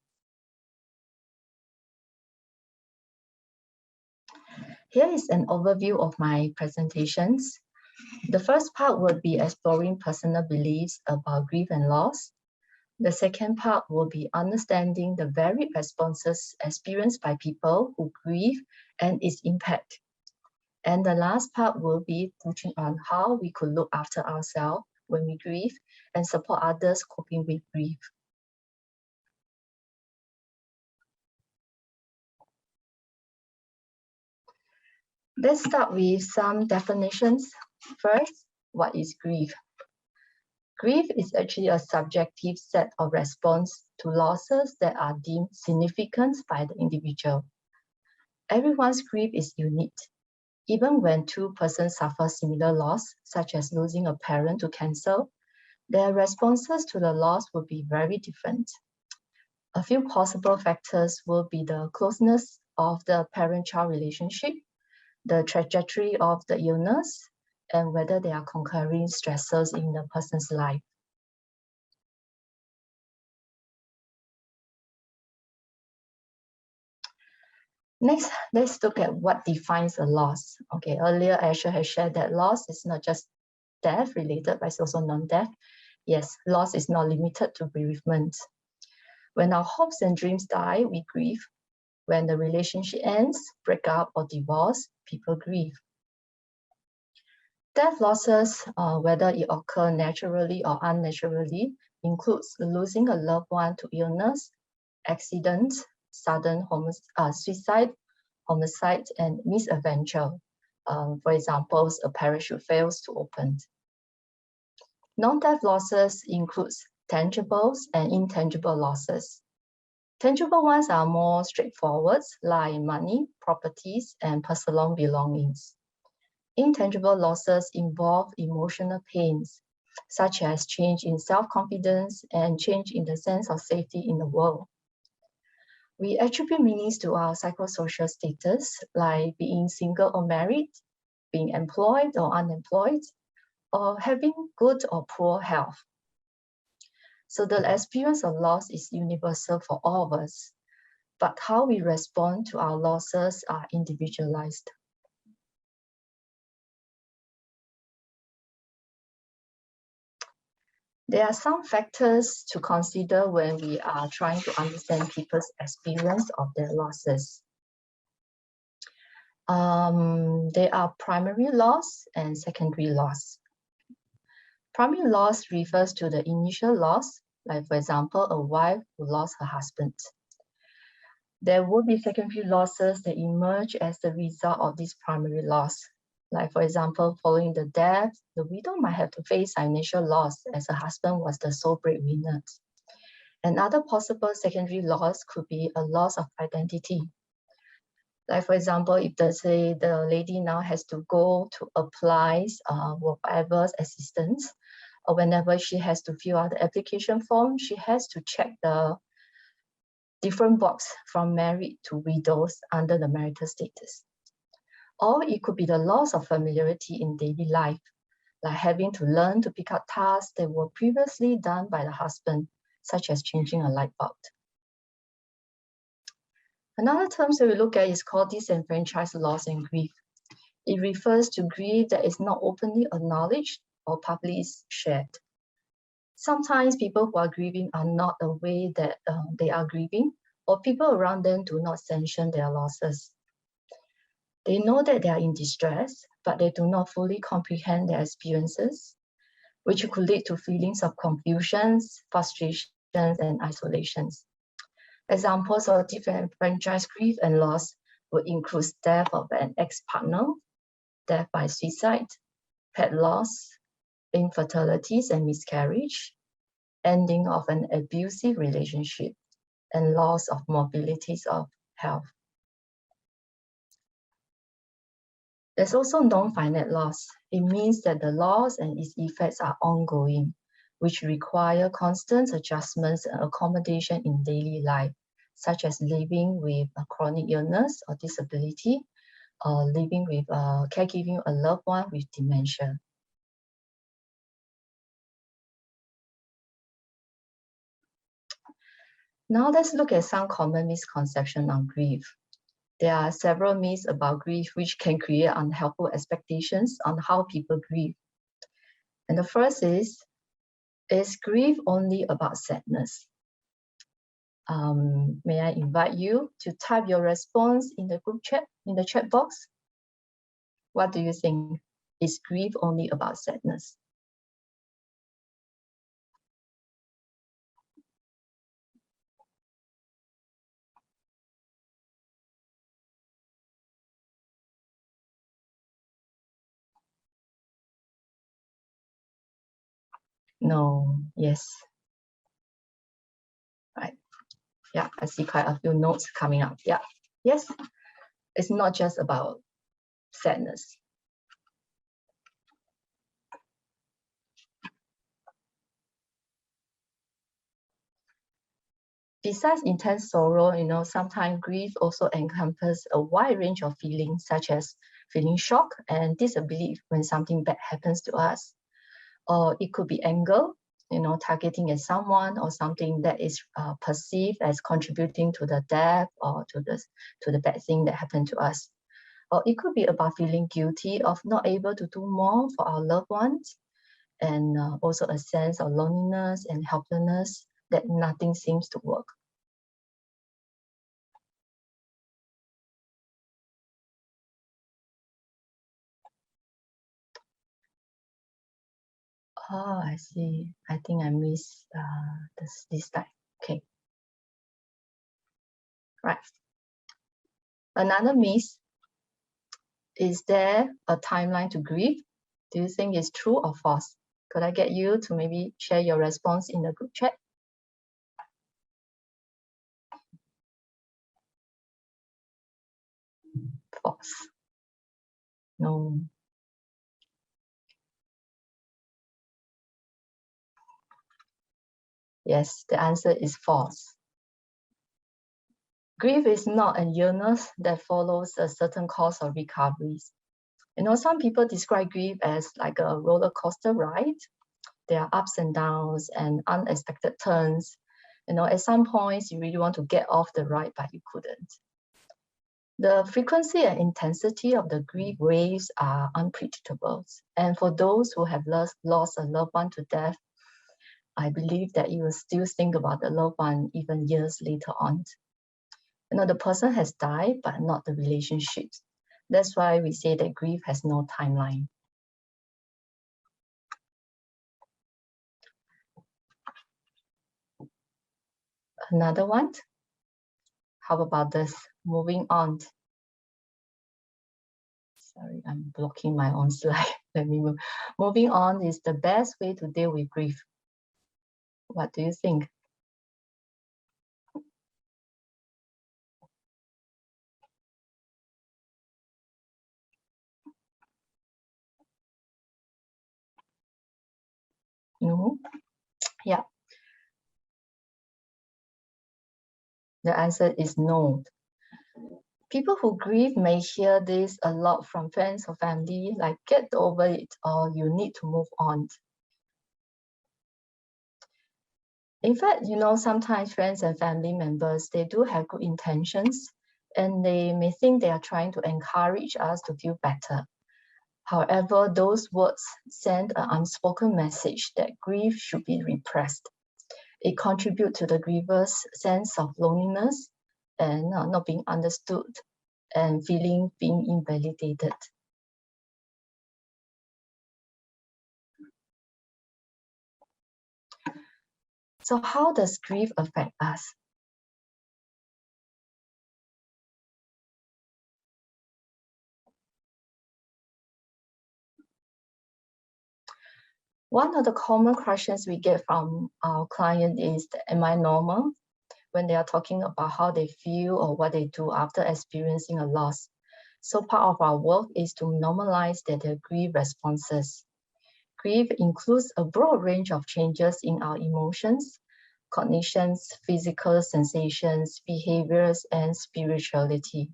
Here is an overview of my presentations. The first part will be exploring personal beliefs about grief and loss. The second part will be understanding the varied responses experienced by people who grieve and its impact. And the last part will be touching on how we could look after ourselves when we grieve and support others coping with grief. Let's start with some definitions. First, what is grief? Grief is actually a subjective set of response to losses that are deemed significant by the individual. Everyone's grief is unique. Even when two persons suffer similar loss, such as losing a parent to cancer, their responses to the loss will be very different. A few possible factors will be the closeness of the parent-child relationship, the trajectory of the illness, and whether there are concurring stressors in the person's life. Next, let's look at what defines a loss. Okay, earlier Asher has shared that loss is not just death related, but it's also non-death. Yes, loss is not limited to bereavement. When our hopes and dreams die, we grieve. When the relationship ends, break up or divorce, people grieve. Death losses, whether it occur naturally or unnaturally, includes losing a loved one to illness, accident, sudden suicide, homicide, and misadventure. For example, a parachute fails to open. Non-death losses includes tangibles and intangible losses. Tangible ones are more straightforward, like money, properties, and personal belongings. Intangible losses involve emotional pains, such as change in self-confidence and change in the sense of safety in the world. We attribute meanings to our psychosocial status, like being single or married, being employed or unemployed, or having good or poor health. So the experience of loss is universal for all of us, but how we respond to our losses are individualized. There are some factors to consider when we are trying to understand people's experience of their losses. There are primary loss and secondary loss. Primary loss refers to the initial loss, like for example, a wife who lost her husband. There will be secondary losses that emerge as the result of this primary loss. Like for example, following the death, the widow might have to face financial loss as her husband was the sole breadwinner. Another possible secondary loss could be a loss of identity. Like for example, if the lady now has to go to apply whatever assistance, or whenever she has to fill out the application form, she has to check the different box from married to widows under the marital status. Or it could be the loss of familiarity in daily life, like having to learn to pick up tasks that were previously done by the husband, such as changing a light bulb. Another term that we look at is called disenfranchised loss and grief. It refers to grief that is not openly acknowledged or publicly shared. Sometimes people who are grieving are not aware that they are grieving, or people around them do not sanction their losses. They know that they are in distress, but they do not fully comprehend their experiences, which could lead to feelings of confusions, frustrations, and isolations. Examples of disenfranchised grief and loss would include death of an ex-partner, death by suicide, pet loss, infertilities and miscarriage, ending of an abusive relationship, and loss of mobilities of health. There's also non-finite loss. It means that the loss and its effects are ongoing, which require constant adjustments and accommodation in daily life, such as living with a chronic illness or disability, or living with caregiving a loved one with dementia. Now let's look at some common misconceptions on grief. There are several myths about grief which can create unhelpful expectations on how people grieve. And the first is grief only about sadness? May I invite you to type your response in the group chat, in the chat box? What do you think? Is grief only about sadness? No, yes. Right. Yeah, I see quite a few notes coming up. Yeah, yes. It's not just about sadness. Besides intense sorrow, sometimes grief also encompasses a wide range of feelings, such as feeling shock and disbelief when something bad happens to us. Or it could be anger, targeting at someone or something that is perceived as contributing to the death or to the bad thing that happened to us. Or it could be about feeling guilty of not able to do more for our loved ones, and also a sense of loneliness and helplessness that nothing seems to work. Oh, I see. I think I missed this slide. Okay. Right. Another myth, is there a timeline to grieve? Do you think it's true or false? Could I get you to maybe share your response in the group chat? False. No. Yes, the answer is false. Grief is not an illness that follows a certain course of recoveries. Some people describe grief as like a roller coaster ride. There are ups and downs and unexpected turns. At some points you really want to get off the ride, but you couldn't. The frequency and intensity of the grief waves are unpredictable. And for those who have lost a loved one to death, I believe that you will still think about the loved one even years later on. You know, the person has died, but not the relationships. That's why we say that grief has no timeline. Another one. How about this? Moving on. Sorry, I'm blocking my own slide. Let me move. Moving on is the best way to deal with grief. What do you think? No? Yeah. The answer is no. People who grieve may hear this a lot from friends or family, like get over it or you need to move on. In fact, you know, sometimes friends and family members, they do have good intentions and they may think they are trying to encourage us to feel better. However, those words send an unspoken message that grief should be repressed. It contributes to the griever's sense of loneliness and not being understood and feeling being invalidated. So how does grief affect us? One of the common questions we get from our client is, am I normal? When they are talking about how they feel or what they do after experiencing a loss. So part of our work is to normalize their grief responses. Grief includes a broad range of changes in our emotions, cognitions, physical sensations, behaviors, and spirituality.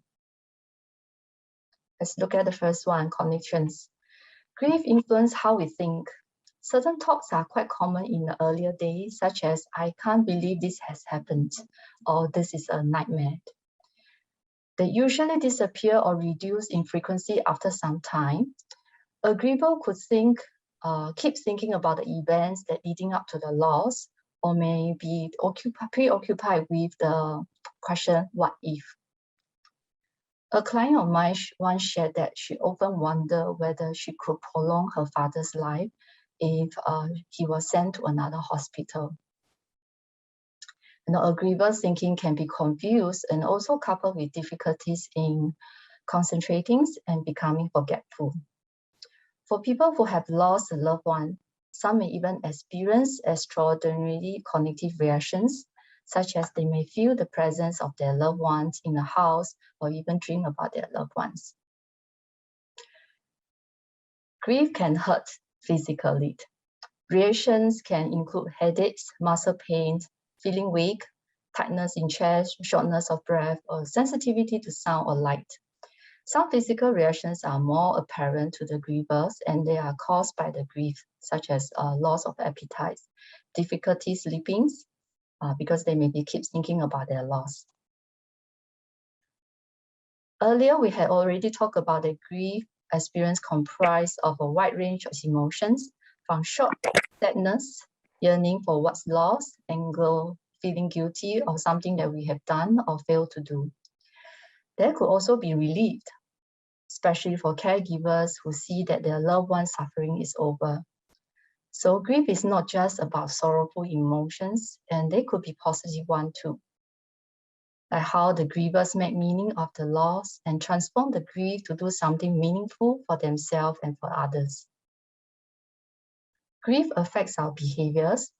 Let's look at the first one, cognitions. Grief influences how we think. Certain thoughts are quite common in the earlier days, such as, I can't believe this has happened, or this is a nightmare. They usually disappear or reduce in frequency after some time. A griever could keep thinking about the events that leading up to the loss, or may be preoccupied with the question, what if? A client of mine once shared that she often wondered whether she could prolong her father's life if he was sent to another hospital. A griever's thinking can be confused and also coupled with difficulties in concentrating and becoming forgetful. For people who have lost a loved one, some may even experience extraordinary cognitive reactions, such as they may feel the presence of their loved ones in the house or even dream about their loved ones. Grief can hurt physically. Reactions can include headaches, muscle pain, feeling weak, tightness in chest, shortness of breath, or sensitivity to sound or light. Some physical reactions are more apparent to the grievers and they are caused by the grief, such as loss of appetite, difficulty sleeping, because they maybe keep thinking about their loss. Earlier, we had already talked about the grief experience comprised of a wide range of emotions, from shock, sadness, yearning for what's lost, anger, feeling guilty of something that we have done or failed to do. There could also be relief, especially for caregivers who see that their loved one's suffering is over. So grief is not just about sorrowful emotions, and they could be positive one too. Like how the grievers make meaning of the loss and transform the grief to do something meaningful for themselves and for others. Grief affects our behaviors.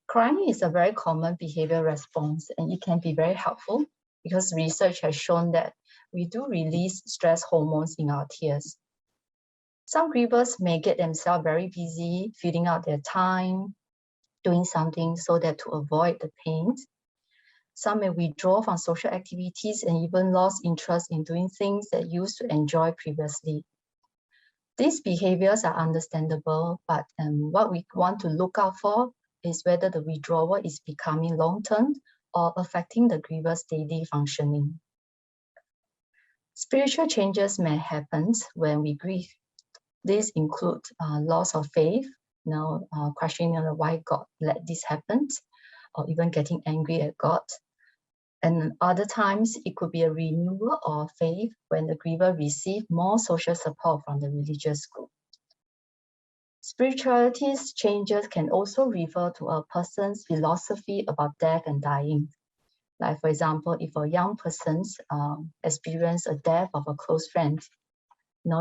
Crying is a very common behavior response, and it can be very helpful because research has shown that we do release stress hormones in our tears. Some grievers may get themselves very busy, filling out their time, doing something so that to avoid the pain. Some may withdraw from social activities and even lost interest in doing things that used to enjoy previously. These behaviors are understandable, but what we want to look out for is whether the withdrawal is becoming long-term or affecting the griever's daily functioning. Spiritual changes may happen when we grieve. These include loss of faith, questioning why God let this happen, or even getting angry at God. And other times, it could be a renewal of faith when the griever receives more social support from the religious group. Spirituality's changes can also refer to a person's philosophy about death and dying. Like, for example, if a young person experiences a death of a close friend,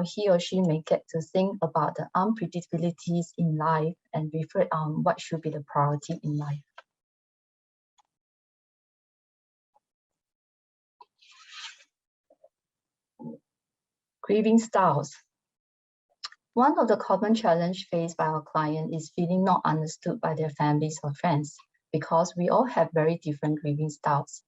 he or she may get to think about the unpredictabilities in life and reflect on what should be the priority in life. Grieving styles. One of the common challenges faced by our client is feeling not understood by their families or friends, because we all have very different grieving styles.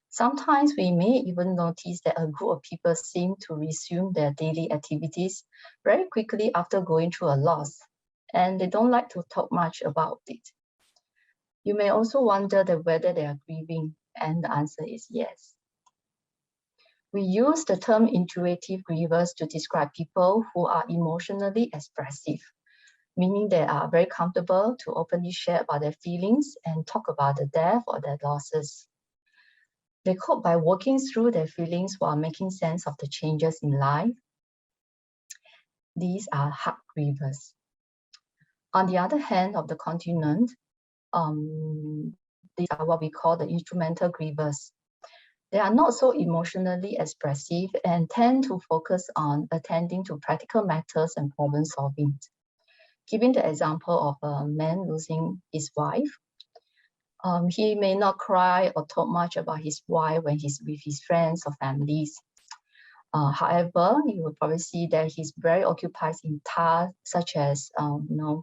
Sometimes we may even notice that a group of people seem to resume their daily activities very quickly after going through a loss, and they don't like to talk much about it. You may also wonder whether they are grieving, and the answer is yes. We use the term intuitive grievers to describe people who are emotionally expressive, meaning they are very comfortable to openly share about their feelings and talk about the death or their losses. They cope by working through their feelings while making sense of the changes in life. These are heart grievers. On the other hand of the continent, these are what we call the instrumental grievers. They are not so emotionally expressive and tend to focus on attending to practical matters and problem solving. Giving the example of a man losing his wife, he may not cry or talk much about his wife when he's with his friends or families. However, you will probably see that he's very occupied in tasks such as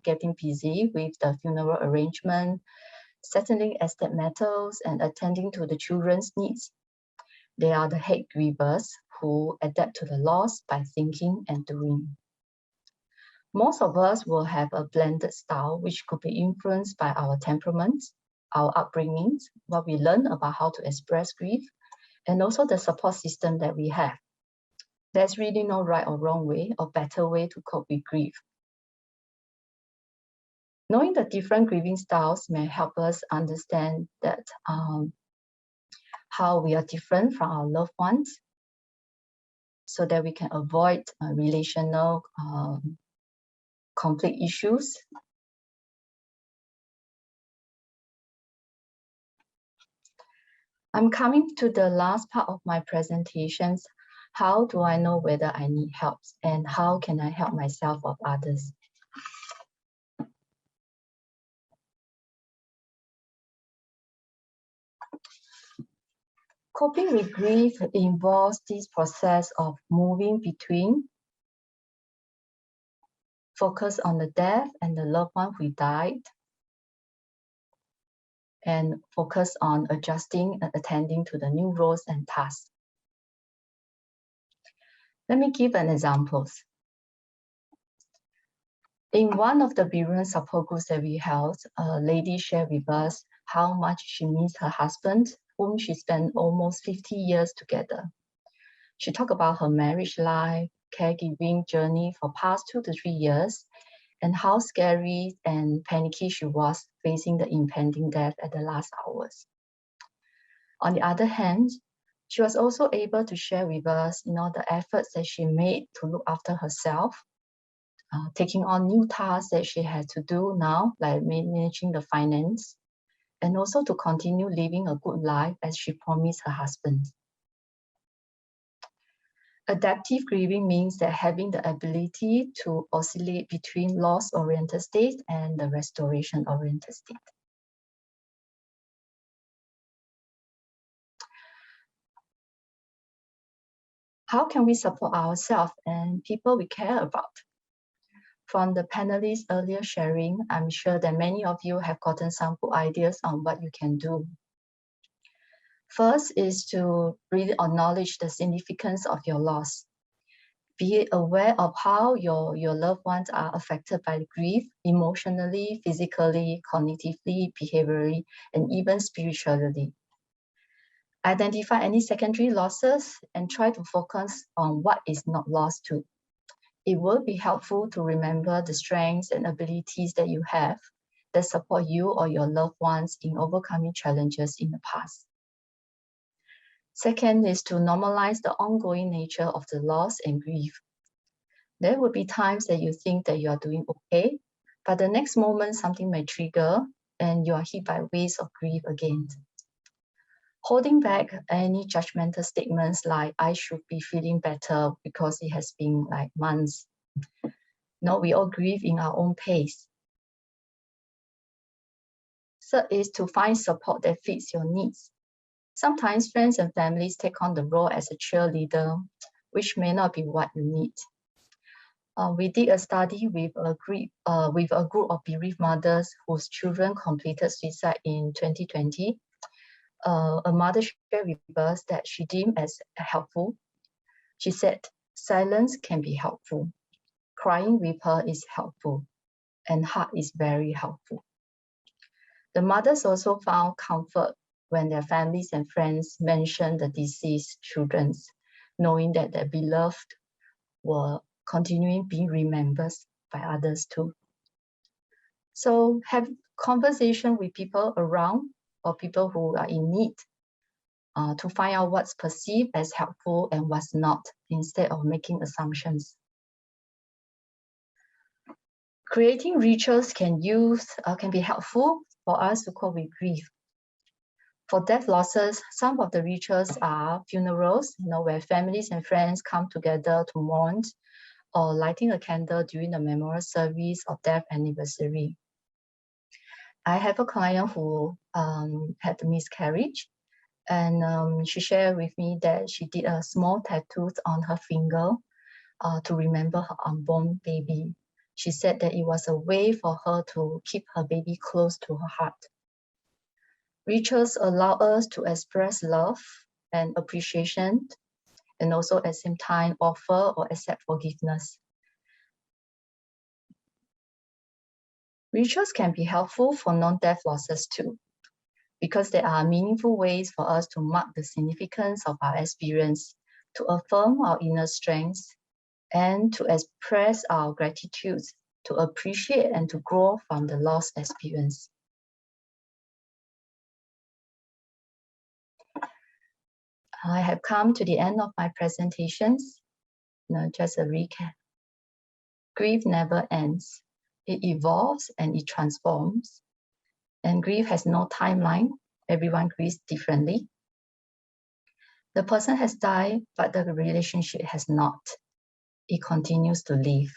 getting busy with the funeral arrangement, settling estate matters, and attending to the children's needs. They are the head grievers who adapt to the loss by thinking and doing. Most of us will have a blended style, which could be influenced by our temperaments, our upbringings, what we learn about how to express grief, and also the support system that we have. There's really no right or wrong way or better way to cope with grief. Knowing the different grieving styles may help us understand that how we are different from our loved ones, so that we can avoid relational conflict issues. I'm coming to the last part of my presentations. How do I know whether I need help, and how can I help myself or others? Coping with grief involves this process of moving between focus on the death and the loved one who died, and focus on adjusting and attending to the new roles and tasks. Let me give an example. In one of the bereavement support groups that we held, a lady shared with us how much she missed her husband, whom she spent almost 50 years together. She talked about her marriage life, caregiving journey for past 2 to 3 years, and how scary and panicky she was facing the impending death at the last hours. On the other hand, she was also able to share with us, the efforts that she made to look after herself, taking on new tasks that she had to do now, like managing the finance, and also to continue living a good life as she promised her husband. Adaptive grieving means that having the ability to oscillate between loss-oriented state and the restoration-oriented state. How can we support ourselves and people we care about? From the panelists' earlier sharing, I'm sure that many of you have gotten some good ideas on what you can do. First is to really acknowledge the significance of your loss. Be aware of how your loved ones are affected by grief, emotionally, physically, cognitively, behaviorally, and even spiritually. Identify any secondary losses and try to focus on what is not lost too. It will be helpful to remember the strengths and abilities that you have that support you or your loved ones in overcoming challenges in the past. Second is to normalize the ongoing nature of the loss and grief. There will be times that you think that you are doing okay, but the next moment something may trigger and you are hit by waves of grief again. Holding back any judgmental statements like, I should be feeling better because it has been like months. No, we all grieve in our own pace. Third is to find support that fits your needs. Sometimes friends and families take on the role as a cheerleader, which may not be what you need. We did a study with a group of bereaved mothers whose children completed suicide in 2020. A mother shared with us that she deemed as helpful. She said, silence can be helpful. Crying with her is helpful, and hug is very helpful. The mothers also found comfort when their families and friends mentioned the deceased children, knowing that their beloved were continuing being remembered by others too. So have conversation with people around or people who are in need to find out what's perceived as helpful and what's not, instead of making assumptions. Creating rituals can be helpful for us to cope with grief. For death losses, some of the rituals are funerals, where families and friends come together to mourn, or lighting a candle during the memorial service or death anniversary. I have a client who had a miscarriage, and she shared with me that she did a small tattoo on her finger to remember her unborn baby. She said that it was a way for her to keep her baby close to her heart. Rituals allow us to express love and appreciation, and also at the same time offer or accept forgiveness. Rituals can be helpful for non-death losses too, because there are meaningful ways for us to mark the significance of our experience, to affirm our inner strengths, and to express our gratitude, to appreciate and to grow from the lost experience. I have come to the end of my presentations. Just a recap. Grief never ends. It evolves and it transforms. And grief has no timeline. Everyone grieves differently. The person has died, but the relationship has not. It continues to live.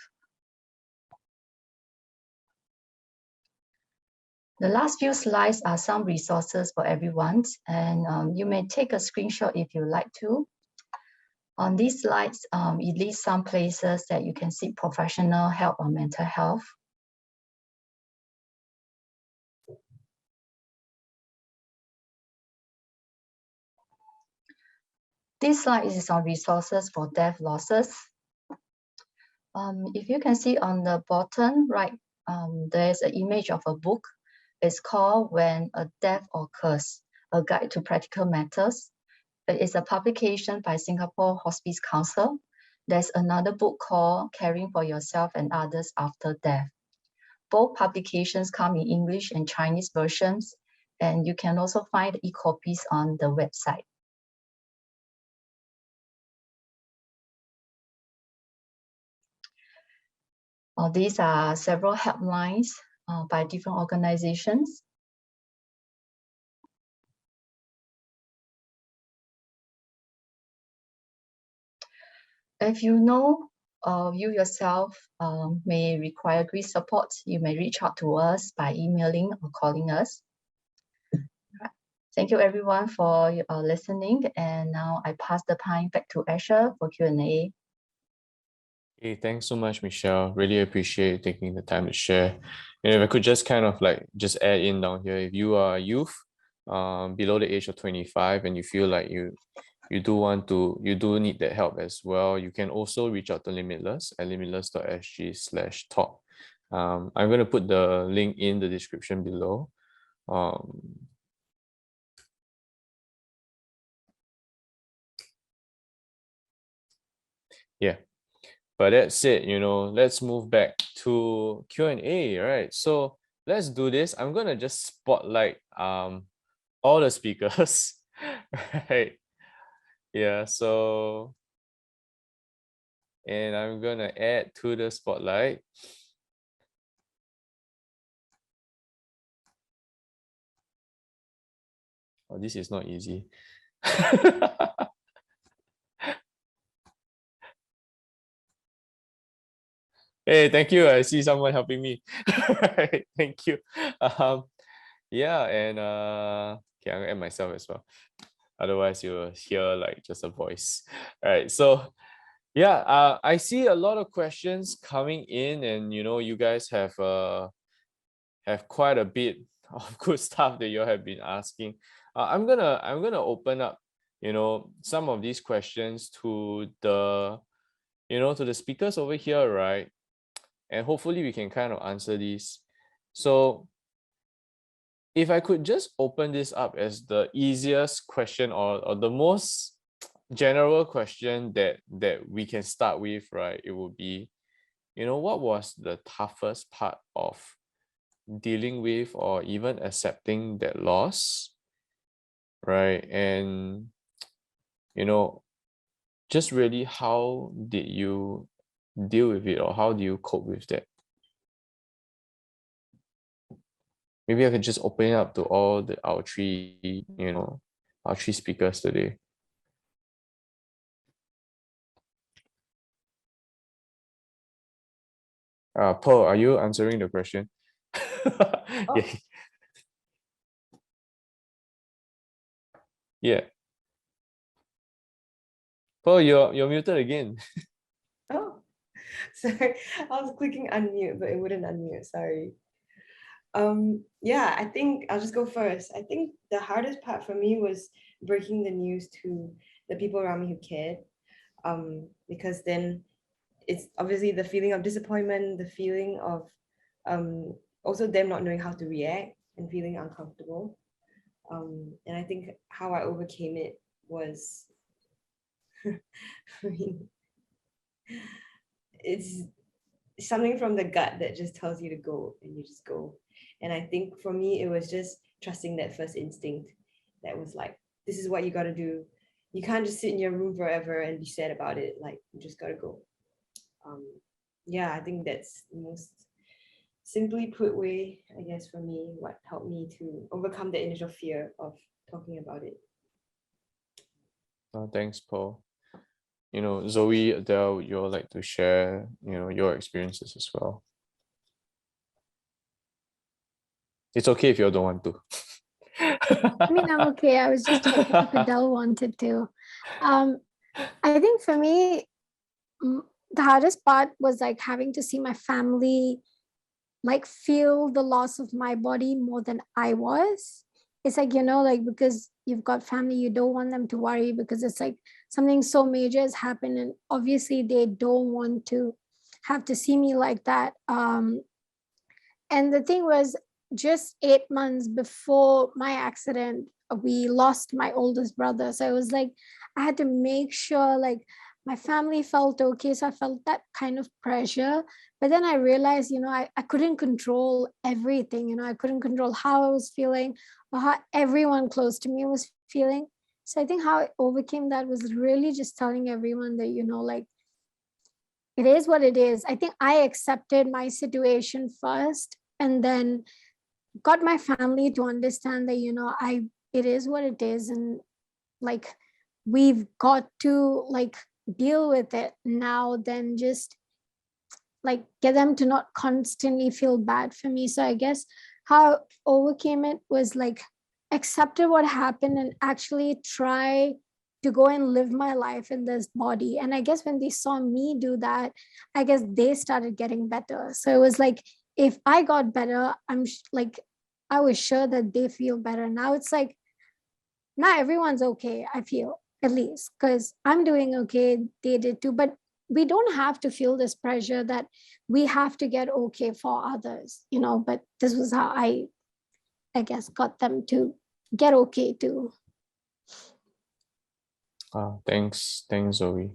The last few slides are some resources for everyone, and you may take a screenshot if you like to. On these slides, it lists some places that you can seek professional help on mental health. This slide is on resources for death losses. If you can see on the bottom right, there's an image of a book. It's called When a Death Occurs, A Guide to Practical Matters. It's a publication by Singapore Hospice Council. There's another book called Caring for Yourself and Others After Death. Both publications come in English and Chinese versions, and you can also find e-copies on the website. These are several helplines by different organizations. If you know you yourself may require grief support, you may reach out to us by emailing or calling us. Thank you everyone for listening, and now I pass the time back to Asher for Q&A. Hey, thanks so much, Michelle. Really appreciate you taking the time to share. And if I could just kind of like just add in down here, if you are a youth below the age of 25 and you feel like you do need that help as well, you can also reach out to Limitless at limitless.sg/talk. I'm going to put the link in the description below. Yeah. But that said, let's move back to Q&A, right? So let's do this. I'm gonna just spotlight all the speakers, right? Yeah, so, and I'm gonna add to the spotlight. Oh, this is not easy. Hey, thank you. I see someone helping me. Thank you. Yeah, and okay, I'm gonna add myself as well. Otherwise, you'll hear like just a voice. All right. So yeah, I see a lot of questions coming in, and you guys have quite a bit of good stuff that you have been asking. I'm gonna open up, some of these questions to the speakers over here, right? And hopefully we can kind of answer these. So if I could just open this up as the easiest question, or the most general question that we can start with, right? It would be, what was the toughest part of dealing with or even accepting that loss, right? And just really, how did you deal with it, or how do you cope with that? Maybe I could just open it up to all our three speakers today. Pearl, are you answering the question? Oh. Yeah. Yeah. Pearl, you're muted again. Oh, sorry. I was clicking unmute, but it wouldn't unmute. Sorry. Yeah, I think I'll just go first. I think the hardest part for me was breaking the news to the people around me who cared. Because then it's obviously the feeling of disappointment, the feeling of also them not knowing how to react and feeling uncomfortable. And I think how I overcame it was, I mean, it's something from the gut that just tells you to go, and you just go. And I think for me, it was just trusting that first instinct that was like, this is what you got to do. You can't just sit in your room forever and be sad about it. Like, you just got to go. Yeah, I think that's the most simply put way, I guess, for me, what helped me to overcome the initial fear of talking about it. Thanks, Paul. Zoe, Adele, you'll like to share, your experiences as well. It's okay if you don't want to. I mean, I'm okay. I was just checking if Adele wanted to. I think for me, the hardest part was like having to see my family like feel the loss of my body more than I was. It's like, like because you've got family, you don't want them to worry because it's like something so major has happened, and obviously they don't want to have to see me like that. And the thing was, just 8 months before my accident, we lost my oldest brother. So it was like I had to make sure like my family felt okay. So I felt that kind of pressure. But then I realized, I couldn't control everything. I couldn't control how I was feeling or how everyone close to me was feeling. So I think how I overcame that was really just telling everyone that, like, it is what it is. I think I accepted my situation first and then got my family to understand that, it is what it is. And like, we've got to like deal with it now, then just like get them to not constantly feel bad for me. So I guess how I overcame it was like accepted what happened and actually try to go and live my life in this body. And I guess when they saw me do that, I guess they started getting better. So it was like, if I got better, like, I was sure that they feel better. Now it's like, not everyone's okay, I feel, at least, because I'm doing okay. They did too. But we don't have to feel this pressure that we have to get okay for others, But this was how I guess, got them to get okay too. Thanks, Zoe.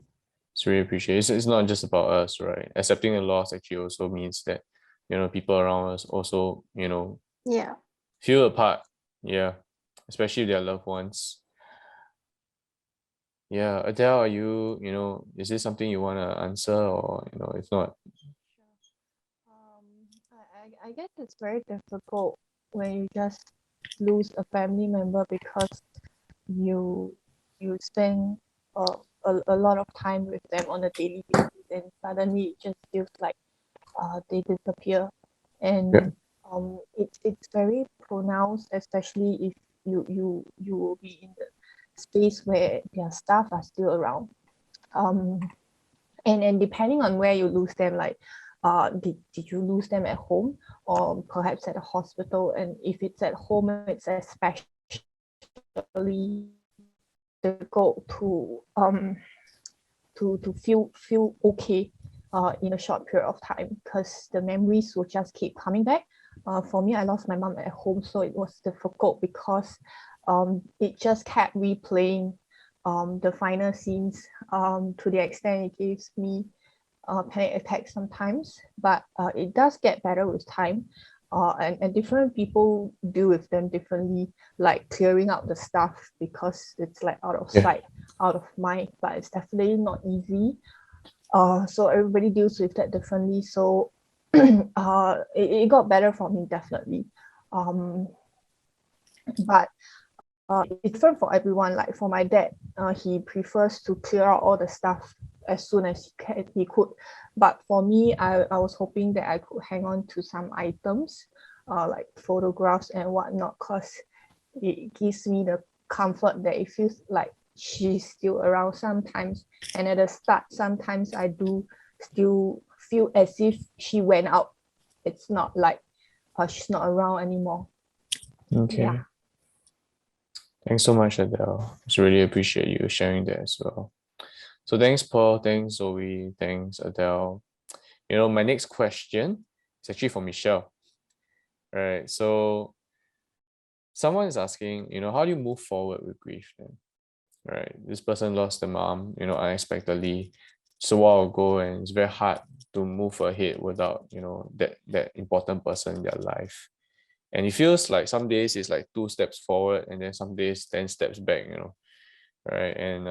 It's really appreciated. It's not just about us, right? Accepting the loss actually also means that, people around us also, Yeah. feel a part. Yeah. Especially their loved ones. Yeah. Adele, are is this something you want to answer, or, if not? Sure. I guess it's very difficult when you just lose a family member because you spend a lot of time with them on a daily basis, and suddenly it just feels like they disappear. Yeah. And it's very pronounced, especially if you will be in the space where their staff are still around. um and depending on where you lose them, like did you lose them at home or perhaps at a hospital? And if it's at home, it's especially difficult to feel okay in a short period of time, because the memories will just keep coming back. For me, I lost my mom at home, so it was difficult because it just kept replaying the final scenes, to the extent it gives me panic attacks sometimes. But it does get better with time. And different people deal with them differently, like clearing out the stuff because it's like out of Yeah. sight, out of mind, but it's definitely not easy. So everybody deals with that differently. So it got better for me, definitely. But it's different for everyone. Like for my dad, he prefers to clear out all the stuff as soon as he could. But for me, I was hoping that I could hang on to some items, like photographs and whatnot, because it gives me the comfort that it feels like she's still around sometimes. And at the start, sometimes I do still feel as if she went out. It's not like she's not around anymore. Okay. Yeah. Thanks so much, Adele. Just really appreciate you sharing that as well. So thanks, Paul. Thanks, Zoe. Thanks, Adele. My next question is actually for Michelle. All right. So someone is asking, how do you move forward with grief then? Right. This person lost their mom, unexpectedly just a while ago, and it's very hard to move ahead without, that important person in their life. And it feels like some days it's like 2 steps forward and then some days 10 steps back, right? And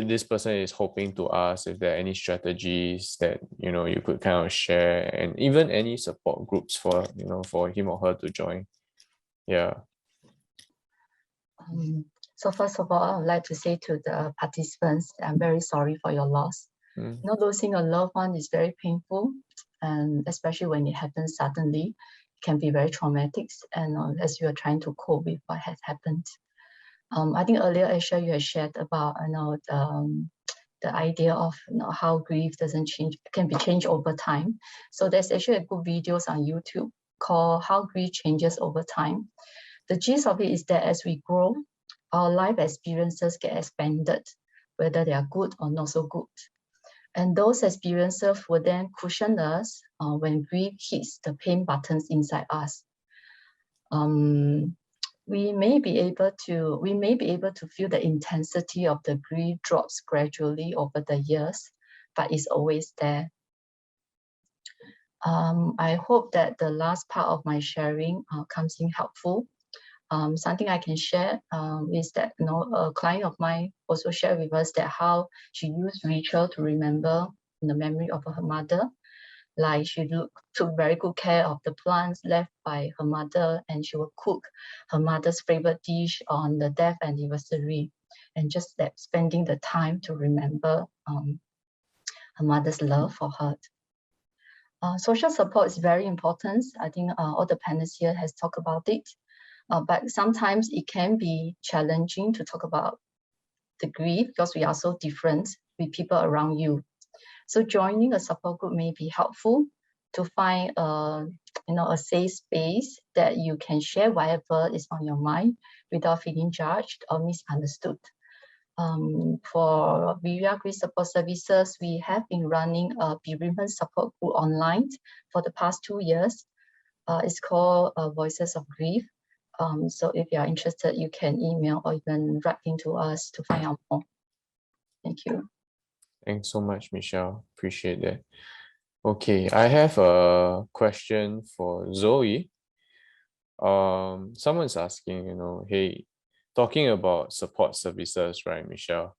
this person is hoping to ask if there are any strategies that you could kind of share, and even any support groups for him or her to join. Yeah. So first of all, I would like to say to the participants, I'm very sorry for your loss. Mm. Losing a loved one is very painful, and especially when it happens suddenly, it can be very traumatic. And as you are trying to cope with what has happened, I think earlier, Aisha, you had shared about the idea of how grief can be changed over time. So there's actually a good videos on YouTube called "How Grief Changes Over Time." The gist of it is that as we grow, our life experiences get expanded, whether they are good or not so good. And those experiences will then cushion us when grief hits the pain buttons inside us. We may be able to feel the intensity of the grief drops gradually over the years, but it's always there. I hope that the last part of my sharing comes in helpful. Something I can share is that a client of mine also shared with us that how she used ritual to remember the memory of her mother. Like she took very good care of the plants left by her mother, and she would cook her mother's favorite dish on the death anniversary, and just that spending the time to remember her mother's love for her. Social support is very important. I think all the panelists here has talked about it. But sometimes it can be challenging to talk about the grief because we are so different with people around you. So joining a support group may be helpful to find a safe space that you can share whatever is on your mind without feeling judged or misunderstood. For Bereavement Grief Support Services, we have been running a bereavement support group online for the past 2 years. It's called Voices of Grief. So if you are interested, you can email or even write into us to find out more. Thank you. Thanks so much, Michelle. Appreciate that. Okay, I have a question for Zoe. Someone's asking, hey, talking about support services, right, Michelle?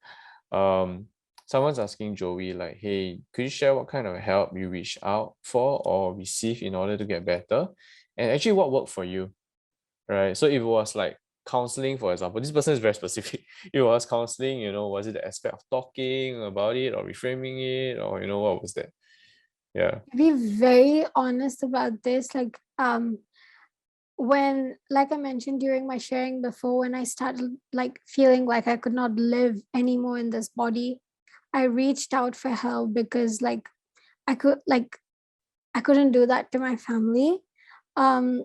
Someone's asking Joey, like, hey, could you share what kind of help you reached out for or received in order to get better? And actually, what worked for you, right? So if it was like counseling, for example, this person is very specific. It was counseling, was it the aspect of talking about it or reframing it, or what was that? Yeah. To be very honest about this, when, like I mentioned during my sharing before, when I started like feeling like I could not live anymore in this body, I reached out for help because I couldn't do that to my family. And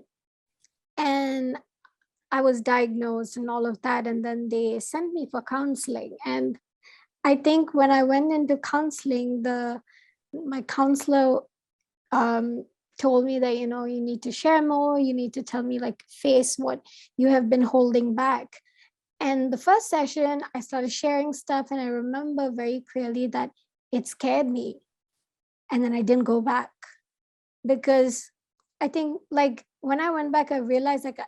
I was diagnosed and all of that, and then they sent me for counseling. And I think when I went into counseling, my counselor told me that, you need to share more, you need to tell me, like, face what you have been holding back. And the first session, I started sharing stuff, and I remember very clearly that it scared me. And then I didn't go back because I think, like, when I went back, I realized like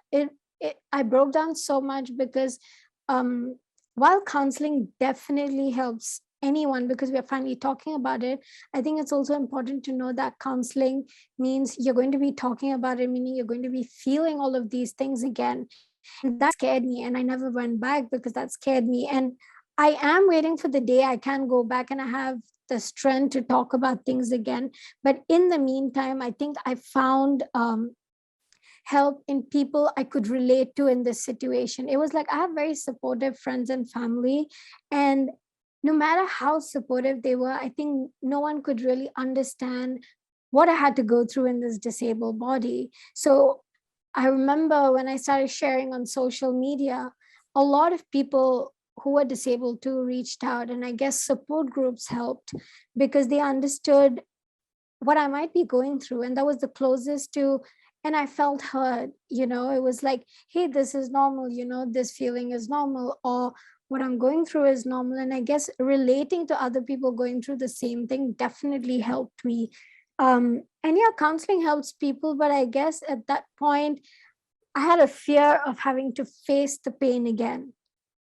I broke down so much because while counseling definitely helps anyone because we're finally talking about it, I think it's also important to know that counseling means you're going to be talking about it, meaning you're going to be feeling all of these things again. And that scared me, and I never went back because that scared me. And I am waiting for the day I can go back and I have the strength to talk about things again. But in the meantime, I think I found help in people I could relate to in this situation. It was like I have very supportive friends and family, and no matter how supportive they were, I think no one could really understand what I had to go through in this disabled body. So I remember when I started sharing on social media, a lot of people who were disabled too reached out, and I guess support groups helped because they understood what I might be going through. And that was the closest to, and I felt heard. It was like, hey, this is normal, this feeling is normal, or what I'm going through is normal. And I guess relating to other people going through the same thing definitely helped me. And yeah, counseling helps people, but I guess at that point, I had a fear of having to face the pain again.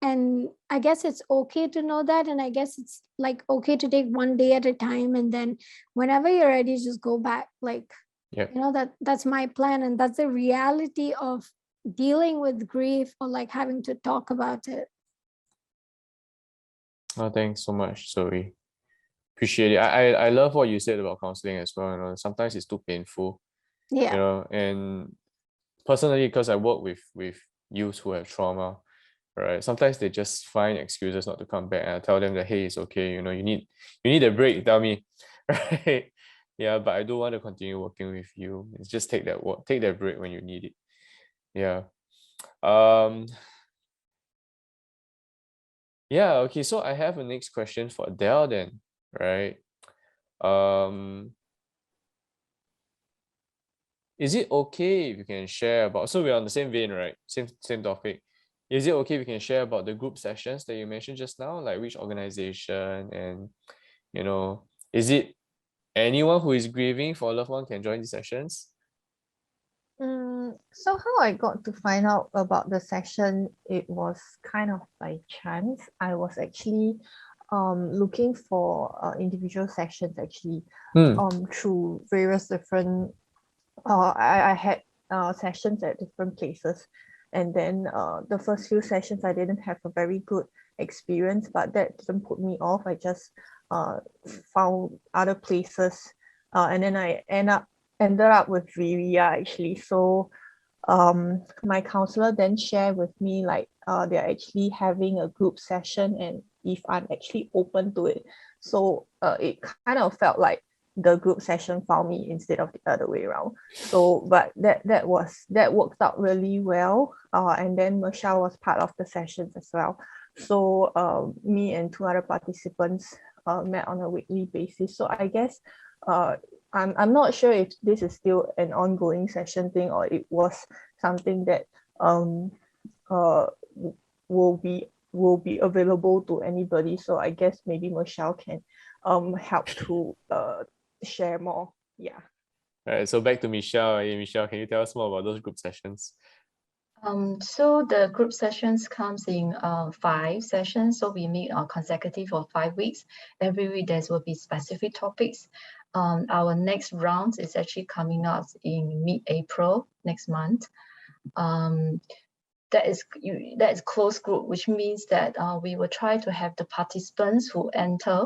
And I guess it's okay to know that. And I guess it's like okay to take one day at a time. And then whenever you're ready, just go back. Like, Yep. that's my plan. And that's the reality of dealing with grief or like having to talk about it. Oh, thanks so much, Zoe. Appreciate it. I love what you said about counseling as well. Sometimes it's too painful, Yeah. and personally, because I work with youths who have trauma, right? Sometimes they just find excuses not to come back, and I tell them that, hey, it's okay, you need a break, tell me, right? Yeah, but I do want to continue working with you. It's just take that break when you need it. Yeah. Yeah, okay, so I have a next question for Adele then, right? Is it okay if you can share about, so we're on the same vein, right? Same topic. Is it okay if you can share about the group sessions that you mentioned just now, like which organization, and is it anyone who is grieving for a loved one can join these sessions? So how I got to find out about the session, it was kind of by chance. I was actually looking for individual sessions actually through various different I had sessions at different places, and then the first few sessions I didn't have a very good experience, but that didn't put me off. I just found other places, and then I ended up with Viria actually. So my counselor then shared with me like they're actually having a group session and if I'm actually open to it. So it kind of felt like the group session found me instead of the other way around. So but that worked out really well. And then Michelle was part of the sessions as well. So me and two other participants met on a weekly basis. So I guess I'm not sure if this is still an ongoing session thing or it was something that will be will be available to anybody. So I guess maybe Michelle can help to share more. Yeah. All right, so back to Michelle. Hey, Michelle, can you tell us more about those group sessions? So the group sessions comes in 5 sessions. So we meet consecutive for 5 weeks. Every week there will be specific topics. Our next round is actually coming up in mid-April next month. That is closed group, which means that we will try to have the participants who enter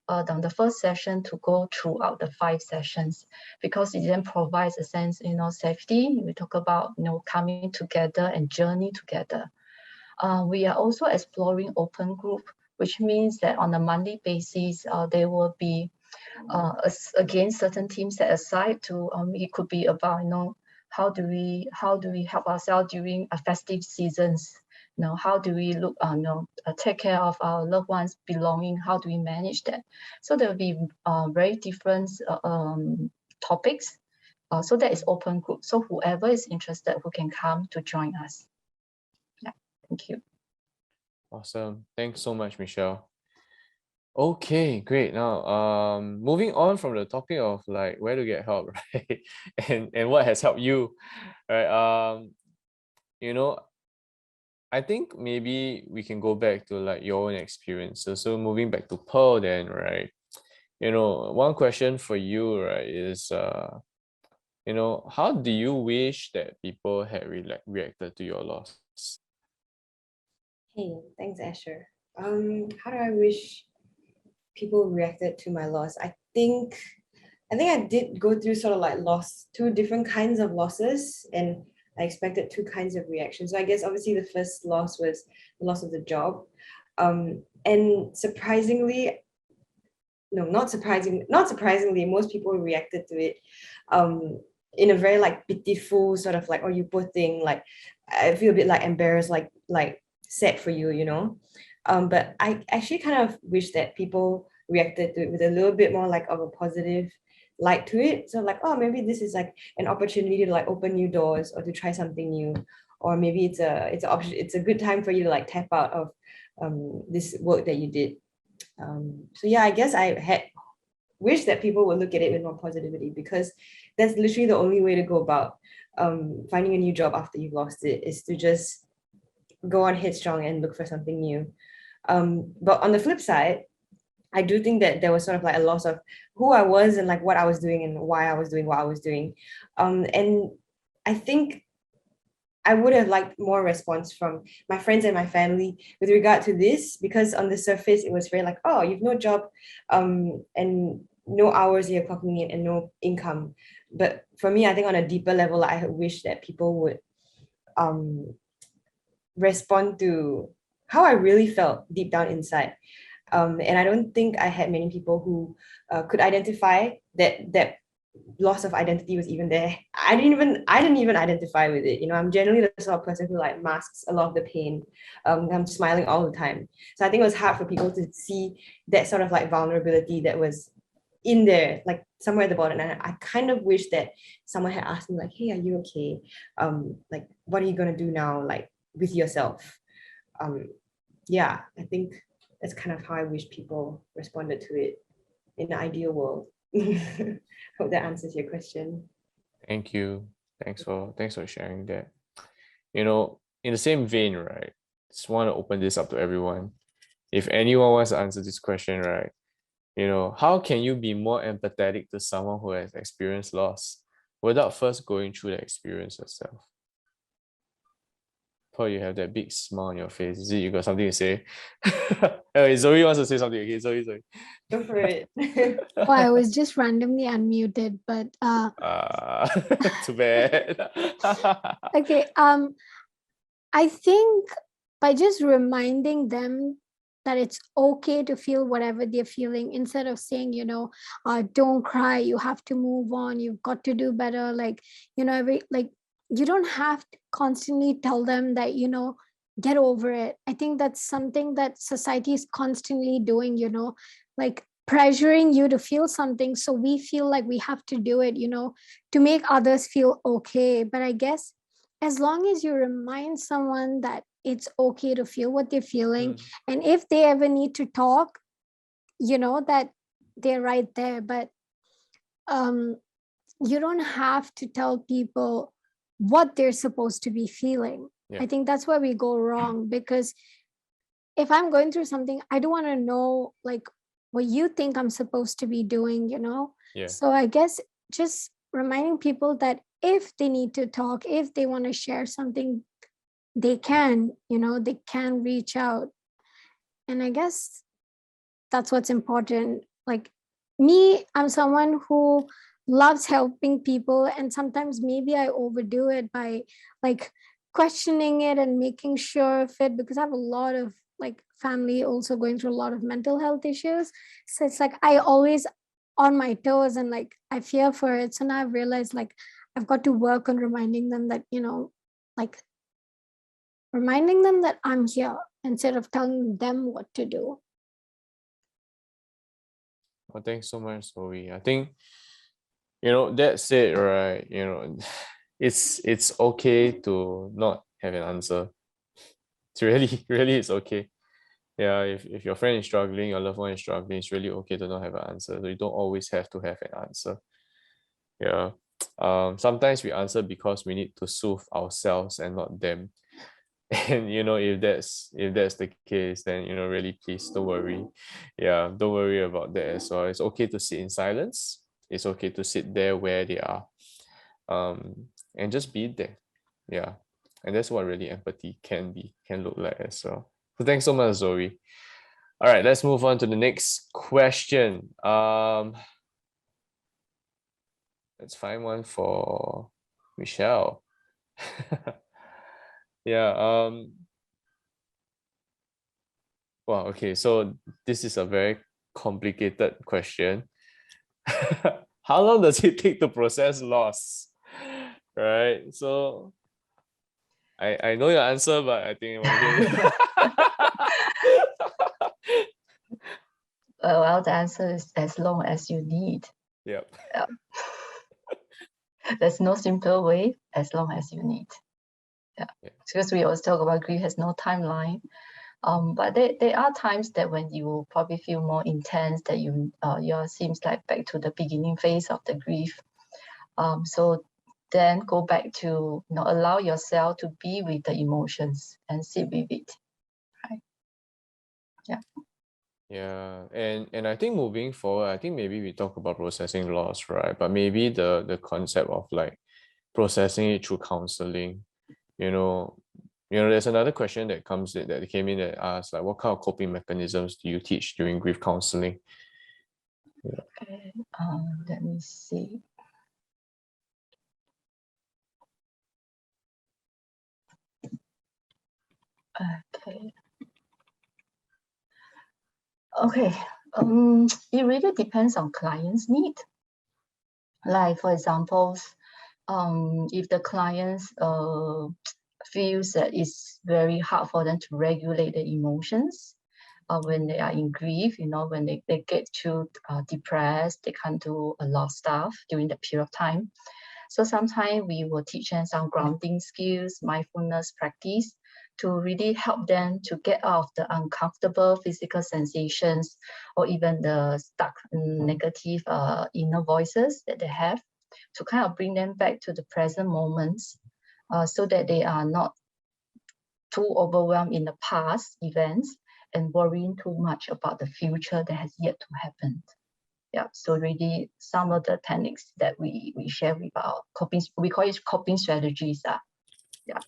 on the first session to go throughout the 5 sessions, because it then provides a sense, safety. We talk about, coming together and journey together. We are also exploring open group, which means that on a monthly basis, there will be, again, certain teams set aside to, it could be about, how do we help ourselves during festive seasons? How do we look, take care of our loved ones' belonging? How do we manage that? So there will be very different topics. So that is open group. So whoever is interested, who can come to join us. Yeah, thank you. Awesome. Thanks so much, Michelle. Okay, great. Now, moving on from the topic of like where to get help, right? And what has helped you, right? I think maybe we can go back to like your own experiences. So moving back to Pearl then, right? One question for you, right, is how do you wish that people had reacted to your loss? Hey, thanks, Asher. How do I wish people reacted to my loss? I think I did go through sort of like two different kinds of losses, and I expected two kinds of reactions. So I guess obviously the first loss was the loss of the job. And surprisingly, no, not surprisingly, most people reacted to it in a very like pitiful sort of like, oh, you poor thing, like I feel a bit like embarrassed, like sad for you, but I actually kind of wish that people reacted to it with a little bit more like of a positive light to it. So like, oh, maybe this is like an opportunity to like open new doors or to try something new, or maybe it's a good time for you to like tap out of this work that you did. So yeah, I guess I had wish that people would look at it with more positivity, because that's literally the only way to go about finding a new job after you've lost it, is to just go on headstrong and look for something new. But on the flip side, I do think that there was sort of like a loss of who I was and like what I was doing and why I was doing what I was doing. And I think I would have liked more response from my friends and my family with regard to this, because on the surface it was very like, oh, you've no job, and no hours you're clocking in and no income. But for me, I think on a deeper level, I wish that people would respond to how I really felt deep down inside. And I don't think I had many people who could identify that loss of identity was even there. I didn't even identify with it. I'm generally the sort of person who like masks a lot of the pain. I'm smiling all the time. So I think it was hard for people to see that sort of like vulnerability that was in there, like somewhere at the bottom. And I kind of wish that someone had asked me like, hey, are you okay? Like, what are you gonna do now? Like with yourself. Yeah, I think that's kind of how I wish people responded to it in the ideal world. Hope that answers your question. Thank you. Thanks for sharing that. In the same vein, right? Just want to open this up to everyone. If anyone wants to answer this question, right? How can you be more empathetic to someone who has experienced loss without first going through the experience yourself? Paul, you have that big smile on your face. Is it you got something to say? Oh, Zoe wants to say something. Okay, Zoe. Go for it. Oh, I was just randomly unmuted, but too bad. okay. I think by just reminding them that it's okay to feel whatever they're feeling, instead of saying, don't cry, you have to move on, you've got to do better. Like, you don't have to constantly tell them that, get over it. I think that's something that society is constantly doing, like pressuring you to feel something. So we feel like we have to do it, to make others feel okay. But I guess as long as you remind someone that it's okay to feel what they're feeling, Mm. and if they ever need to talk, you know that they're right there. But you don't have to tell people what they're supposed to be feeling. Yeah. I think that's where we go wrong, because if I'm going through something, I don't want to know like what you think I'm supposed to be doing, you know? Yeah. So I guess just reminding people that if they need to talk, if they want to share something, they can, you know, they can reach out. And I guess that's what's important. Like me, I'm someone who loves helping people, and sometimes maybe I overdo it by like questioning it and making sure of it, because I have a lot of like family also going through a lot of mental health issues. So it's like I always on my toes, and like I fear for it. So now I've realized like I've got to work on reminding them that, you know, like reminding them that I'm here instead of telling them what to do. Well, thanks so much, Zoe. I think, that's it, right? It's okay to not have an answer. It's really, really it's okay. Yeah, if your friend is struggling, your loved one is struggling, it's really okay to not have an answer. So you don't always have to have an answer. Yeah. Sometimes we answer because we need to soothe ourselves and not them. And if that's the case, then really please don't worry. Yeah, don't worry about that as well. It's okay to sit in silence. It's okay to sit there where they are. And just be there. Yeah. And that's what really empathy can look like as well. So thanks so much, Zoe. All right, let's move on to the next question. Let's find one for Michelle. Yeah. Wow. Okay. So this is a very complicated question. How long does it take to process loss? Right. So I know your answer, but I think I want to hear. Well, the answer is as long as you need. Yep. There's no simple way, as long as you need. Yeah. Because we always talk about grief has no timeline. But there are times that when you probably feel more intense, that your seems like back to the beginning phase of the grief. So then go back to allow yourself to be with the emotions and sit with it. Right. Yeah. Yeah, and I think moving forward, I think maybe we talk about processing loss, right? But maybe the concept of like processing it through counseling, there's another question that came in that asks like, what kind of coping mechanisms do you teach during grief counseling? Yeah. Okay. Let me see. Okay. Okay. It really depends on client's need. Like for example, if the clients feels that it's very hard for them to regulate the emotions when they are in grief, when they get too depressed, they can't do a lot of stuff during that period of time. So sometimes we will teach them some grounding skills, mindfulness practice to really help them to get out of the uncomfortable physical sensations or even the stuck negative inner voices that they have, to kind of bring them back to the present moments so that they are not too overwhelmed in the past events and worrying too much about the future that has yet to happen. Yeah, so really some of the techniques that we share with our coping, we call it coping strategies. Yeah.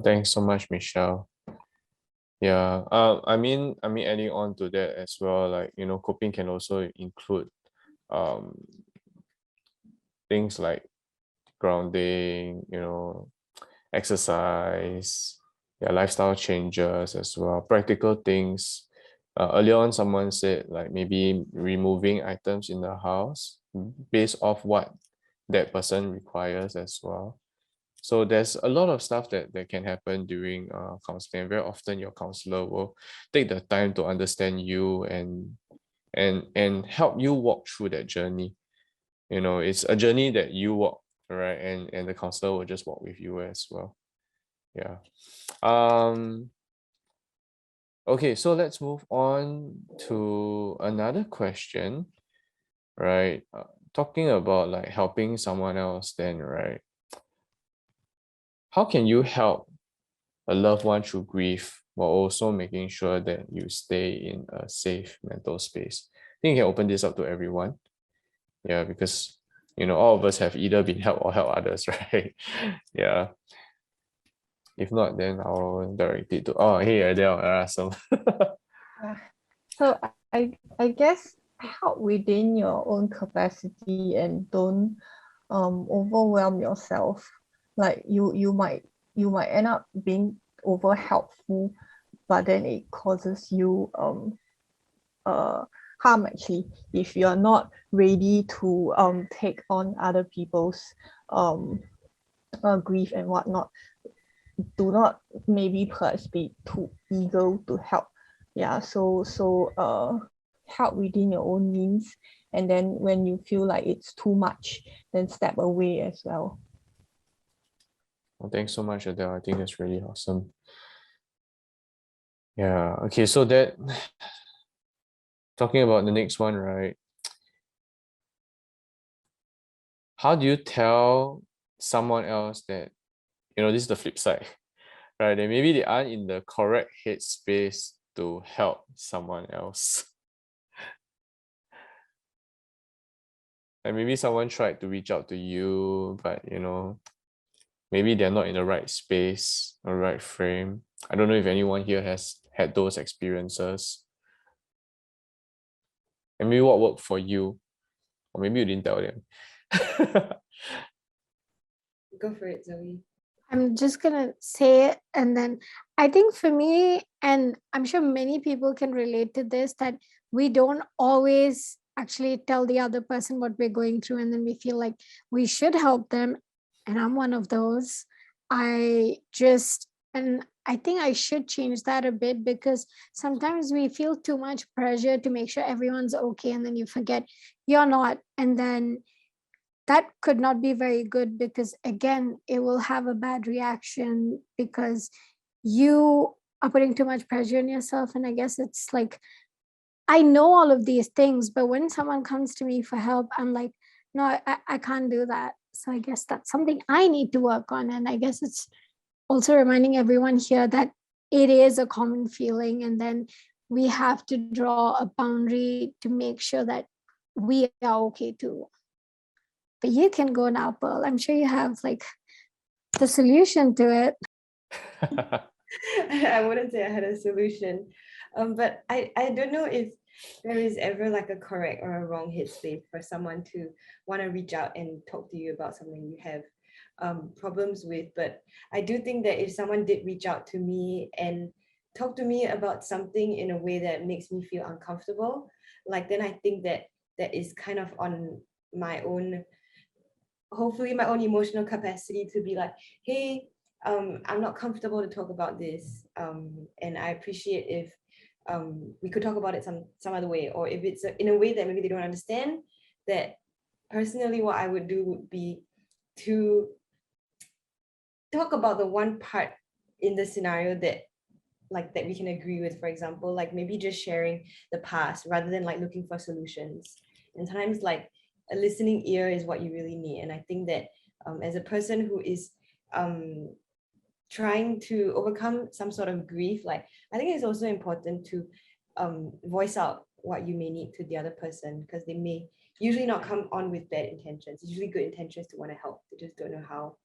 Thanks so much, Michelle. Yeah, I mean, adding on to that as well, like, coping can also include things like grounding, exercise, yeah, lifestyle changes as well, practical things. Earlier on, someone said like maybe removing items in the house based off what that person requires as well. So there's a lot of stuff that can happen during counseling. Very often your counselor will take the time to understand you and help you walk through that journey. It's a journey that you walk, right? And the counselor will just walk with you as well. Yeah. Okay, so let's move on to another question, right? Talking about like helping someone else, then, right? How can you help a loved one through grief while also making sure that you stay in a safe mental space? I think you can open this up to everyone. Yeah, because all of us have either been helped or helped others, right? Yeah. If not, then I'll direct it to, oh, hey, Adele, awesome. Yeah. So I guess help within your own capacity and don't overwhelm yourself. Like you might end up being over helpful, but then it causes you harm actually if you're not ready to take on other people's um grief and whatnot. Do not maybe perhaps be too eager to help. Yeah, so help within your own means, and then when you feel like it's too much, then step away as well. Well, thanks so much, Adele. I think that's really awesome. Yeah, okay, so that talking about the next one, right? How do you tell someone else that, this is the flip side, right? That maybe they aren't in the correct headspace to help someone else. And maybe someone tried to reach out to you, but maybe they're not in the right space or right frame. I don't know if anyone here has had those experiences. And maybe what worked for you, or maybe you didn't tell them. Go for it, Zoe. I'm just gonna say it, and then I think for me, and I'm sure many people can relate to this, that we don't always actually tell the other person what we're going through, and then we feel like we should help them. And I'm one of those. And I think I should change that a bit, because sometimes we feel too much pressure to make sure everyone's okay, and then you forget you're not. And then that could not be very good, because again, it will have a bad reaction because you are putting too much pressure on yourself. And I guess it's like, I know all of these things, but when someone comes to me for help, I'm like, no, I can't do that. So I guess that's something I need to work on. And I guess it's also reminding everyone here that it is a common feeling, and then we have to draw a boundary to make sure that we are okay too. But you can go now, Pearl. I'm sure you have like the solution to it. I wouldn't say I had a solution, but I don't know if there is ever like a correct or a wrong headspace for someone to want to reach out and talk to you about something you have problems with. But I do think that if someone did reach out to me and talk to me about something in a way that makes me feel uncomfortable, like then I think that that is kind of on my own, hopefully my own emotional capacity to be like, hey, I'm not comfortable to talk about this, and I appreciate if we could talk about it some other way, or if it's in a way that maybe they don't understand. That personally, what I would do would be to talk about the one part in the scenario that that we can agree with. For example, like maybe just sharing the past rather than like looking for solutions. And sometimes like a listening ear is what you really need. And I think that as a person who is trying to overcome some sort of grief, like I think it's also important to voice out what you may need to the other person, because they may usually not come on with bad intentions. It's usually good intentions to want to help, they just don't know how.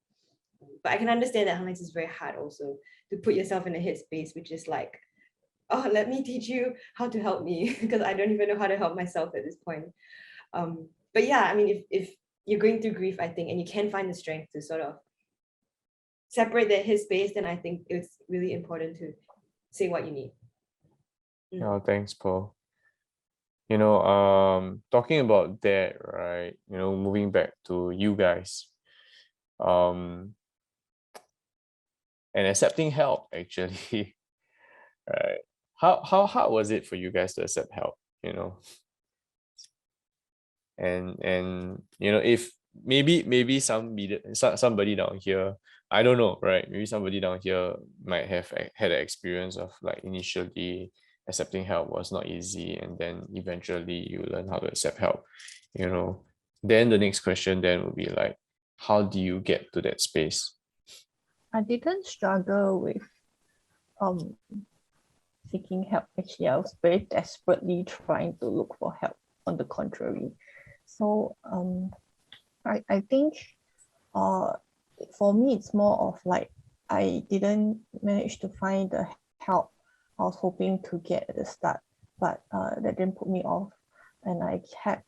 But I can understand that sometimes it's very hard also to put yourself in a headspace which is like, oh, let me teach you how to help me, because I don't even know how to help myself at this point. But yeah, I mean, if you're going through grief, I think, and you can find the strength to sort of separate that headspace, then I think it's really important to say what you need. Oh, thanks, Paul. Talking about that, right? Moving back to you guys, and accepting help actually, right? How hard was it for you guys to accept help? And if maybe somebody down here, I don't know, right? Maybe somebody down here might have had an experience of like initially accepting help was not easy, and then eventually you learn how to accept help, you know. Then the next question then would be like, how do you get to that space? I didn't struggle with um seeking help. Actually, I was very desperately trying to look for help, on the contrary. So I think for me it's more of like I didn't manage to find the help I was hoping to get at the start, but that didn't put me off, and I kept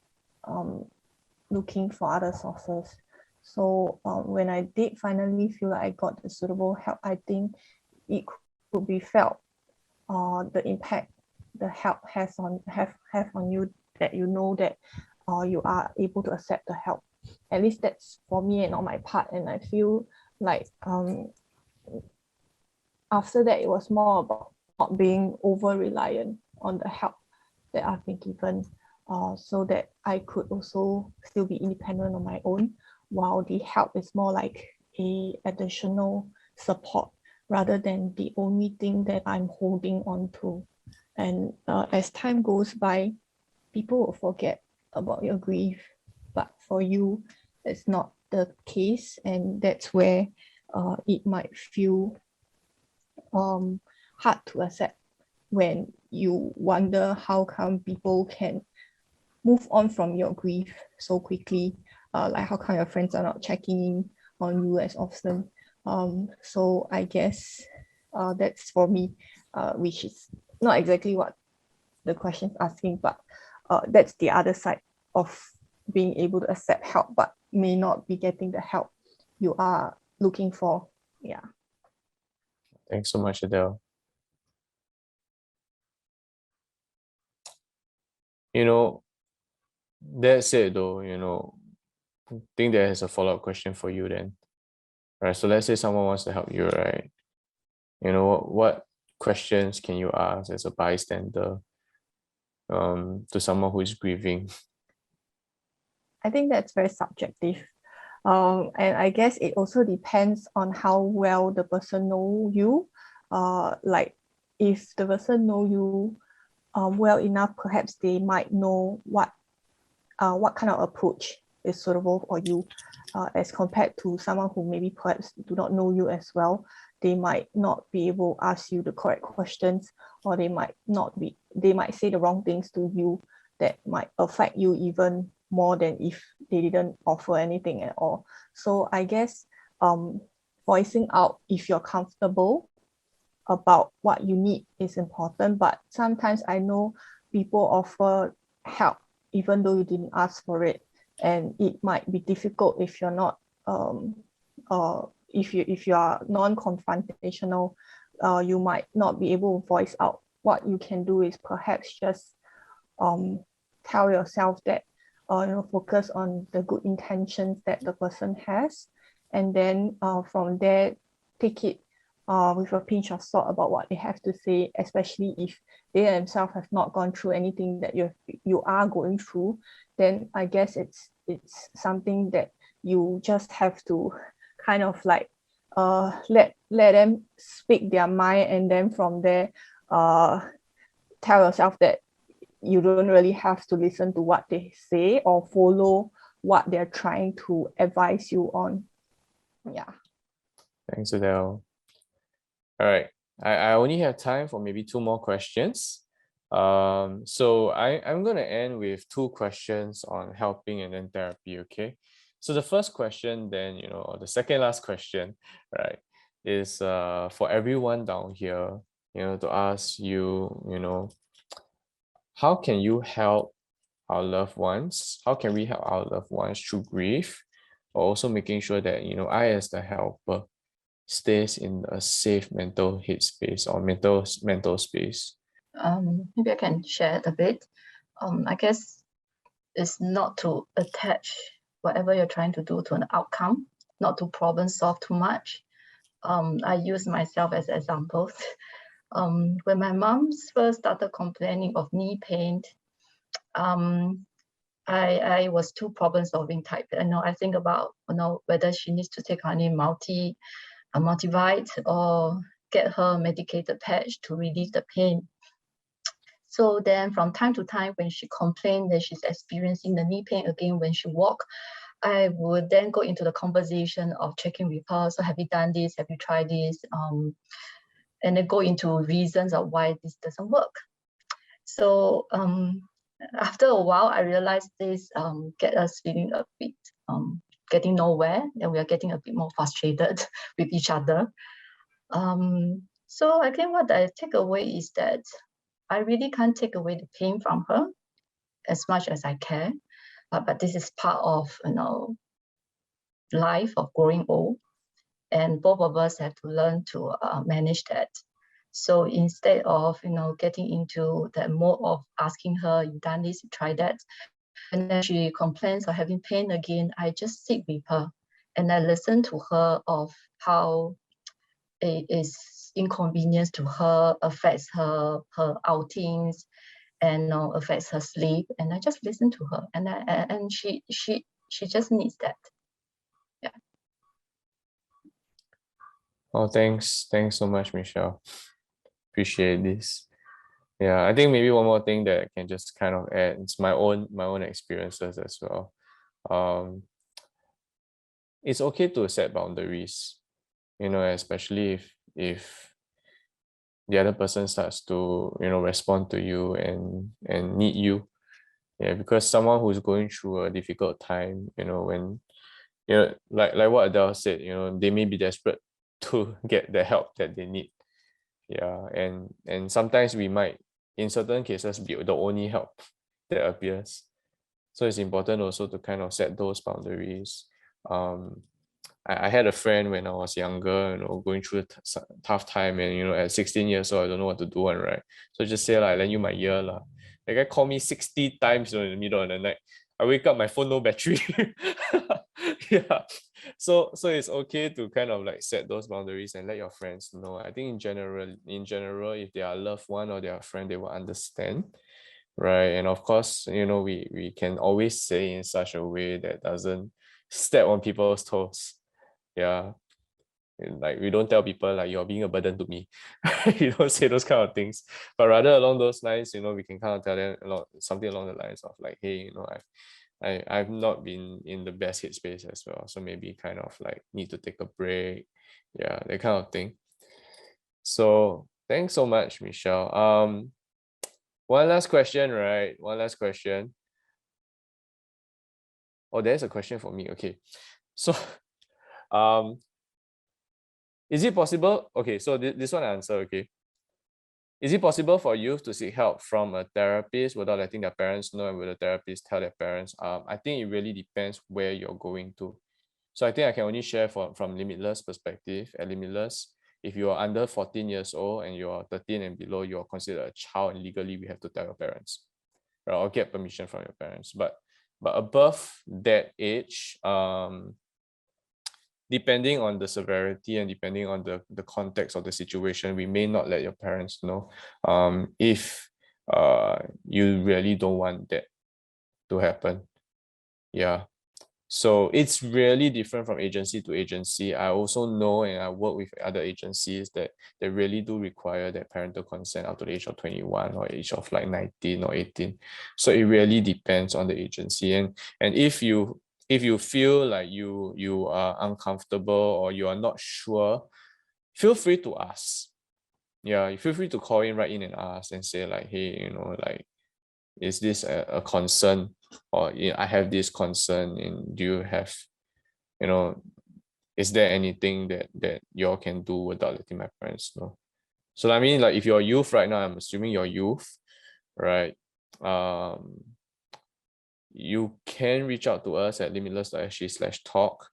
looking for other sources. So when I did finally feel like I got the suitable help, I think it could be felt the impact the help has on have on you, that you know that you are able to accept the help. At least that's for me and on my part. And I feel like after that it was more about not being over reliant on the help that I've been given, so that I could also still be independent on my own, while the help is more like a additional support rather than the only thing that I'm holding on to. And as time goes by, people will forget about your grief, but for you, it's not the case, and that's where it might feel hard to accept, when you wonder how come people can move on from your grief so quickly. Like how come your friends are not checking in on you as often? So I guess that's for me, which is not exactly what the question's asking, but that's the other side of being able to accept help, but may not be getting the help you are looking for. Yeah. Thanks so much, Adele. You know, that said though, you know, I think there is a follow-up question for you then. Right. So let's say someone wants to help you, right? You know, what questions can you ask as a bystander to someone who is grieving? I think that's very subjective. And I guess it also depends on how well the person know you. Like if the person know you well enough, perhaps they might know what kind of approach is suitable for you, as compared to someone who maybe perhaps do not know you as well. They might not be able to ask you the correct questions, or they might say the wrong things to you that might affect you even more than if they didn't offer anything at all. So I guess voicing out if you're comfortable about what you need is important, but sometimes I know people offer help even though you didn't ask for it, and it might be difficult if you're not if you are non-confrontational. You might not be able to voice out. What you can do is perhaps just tell yourself that focus on the good intentions that the person has, and then from there take it with a pinch of salt about what they have to say, especially if they themselves have not gone through anything that you are going through. Then I guess it's something that you just have to kind of like let them speak their mind, and then from there tell yourself that you don't really have to listen to what they say or follow what they're trying to advise you on. Yeah. Thanks, Adele. All right. I only have time for maybe two more questions. So I'm going to end with two questions on helping and then therapy, okay? So the first question then, you know, or the second last question, right, is for everyone down here, you know, to ask you, you know, how can you help our loved ones? How can we help our loved ones through grief? Or also making sure that, you know, I as the helper stays in a safe mental headspace or mental space. Maybe I can share a bit. I guess it's not to attach whatever you're trying to do to an outcome, not to problem solve too much. I use myself as examples. When my mom first started complaining of knee pain, I was too problem-solving type. I think about whether she needs to take any multivite or get her medicated patch to relieve the pain. So then from time to time, when she complained that she's experiencing the knee pain again when she walk, I would then go into the conversation of checking with her. So have you done this? Have you tried this? And then go into reasons of why this doesn't work. So after a while, I realized this get us feeling a bit getting nowhere, and we are getting a bit more frustrated with each other. So I think what I take away is that I really can't take away the pain from her as much as I can, but this is part of life of growing old, and both of us have to learn to manage that. So instead of getting into that mode of asking her, "You done this? You try that," and then she complains of having pain again, I just sit with her and I listen to her of how it is inconvenience to her, affects her outings, and affects her sleep. And I just listen to her, and she just needs that. Yeah. Oh, thanks so much, Michelle. Appreciate this. Yeah, I think maybe one more thing that I can just kind of add, it's my own experiences as well. It's okay to set boundaries, especially if the other person starts to respond to you and need you. Yeah, because someone who's going through a difficult time, when like what Adele said, they may be desperate to get the help that they need. Yeah, and sometimes we might, in certain cases, be the only help that appears. So it's important also to kind of set those boundaries. I had a friend when I was younger, going through a tough time, and at 16 years old, I don't know what to do, and right. So just say like, lend you my ear lah. The guy called me 60 times in the middle of the night. I wake up, my phone no battery. Yeah. So it's okay to kind of like set those boundaries and let your friends know. I think in general, if they are a loved one or they are a friend, they will understand. Right. And of course, we can always say in such a way that doesn't step on people's toes. Yeah. And like, we don't tell people like, you're being a burden to me. You don't say those kind of things, but rather along those lines, we can kind of tell them something along the lines of like, hey, I've not been in the best headspace as well, so maybe kind of like need to take a break. Yeah, that kind of thing. So thanks so much, Michelle. One last question, right? One last question. Oh, there's a question for me. Okay. So is it possible? Okay, so this one I answer, okay. Is it possible for youth to seek help from a therapist without letting their parents know, and will the therapist tell their parents? I think it really depends where you're going to. So I think I can only share from Limitless perspective. At Limitless, if you are under 14 years old and you are 13 and below, you are considered a child, and legally we have to tell your parents, right, or get permission from your parents. But above that age, depending on the severity and depending on the context of the situation, we may not let your parents know, if you really don't want that to happen. Yeah. So it's really different from agency to agency. I also know, and I work with other agencies that they really do require that parental consent up to the age of 21 or age of like 19 or 18. So it really depends on the agency. And if you feel like you are uncomfortable or you are not sure, feel free to ask. Yeah, you feel free to call in, write in and ask and say like, hey, like, is this a concern, or I have this concern, and do you have, is there anything that y'all can do without letting my parents know? So I mean, like, if you're youth right now, I'm assuming you're youth, right? You can reach out to us at limitless.sg/talk,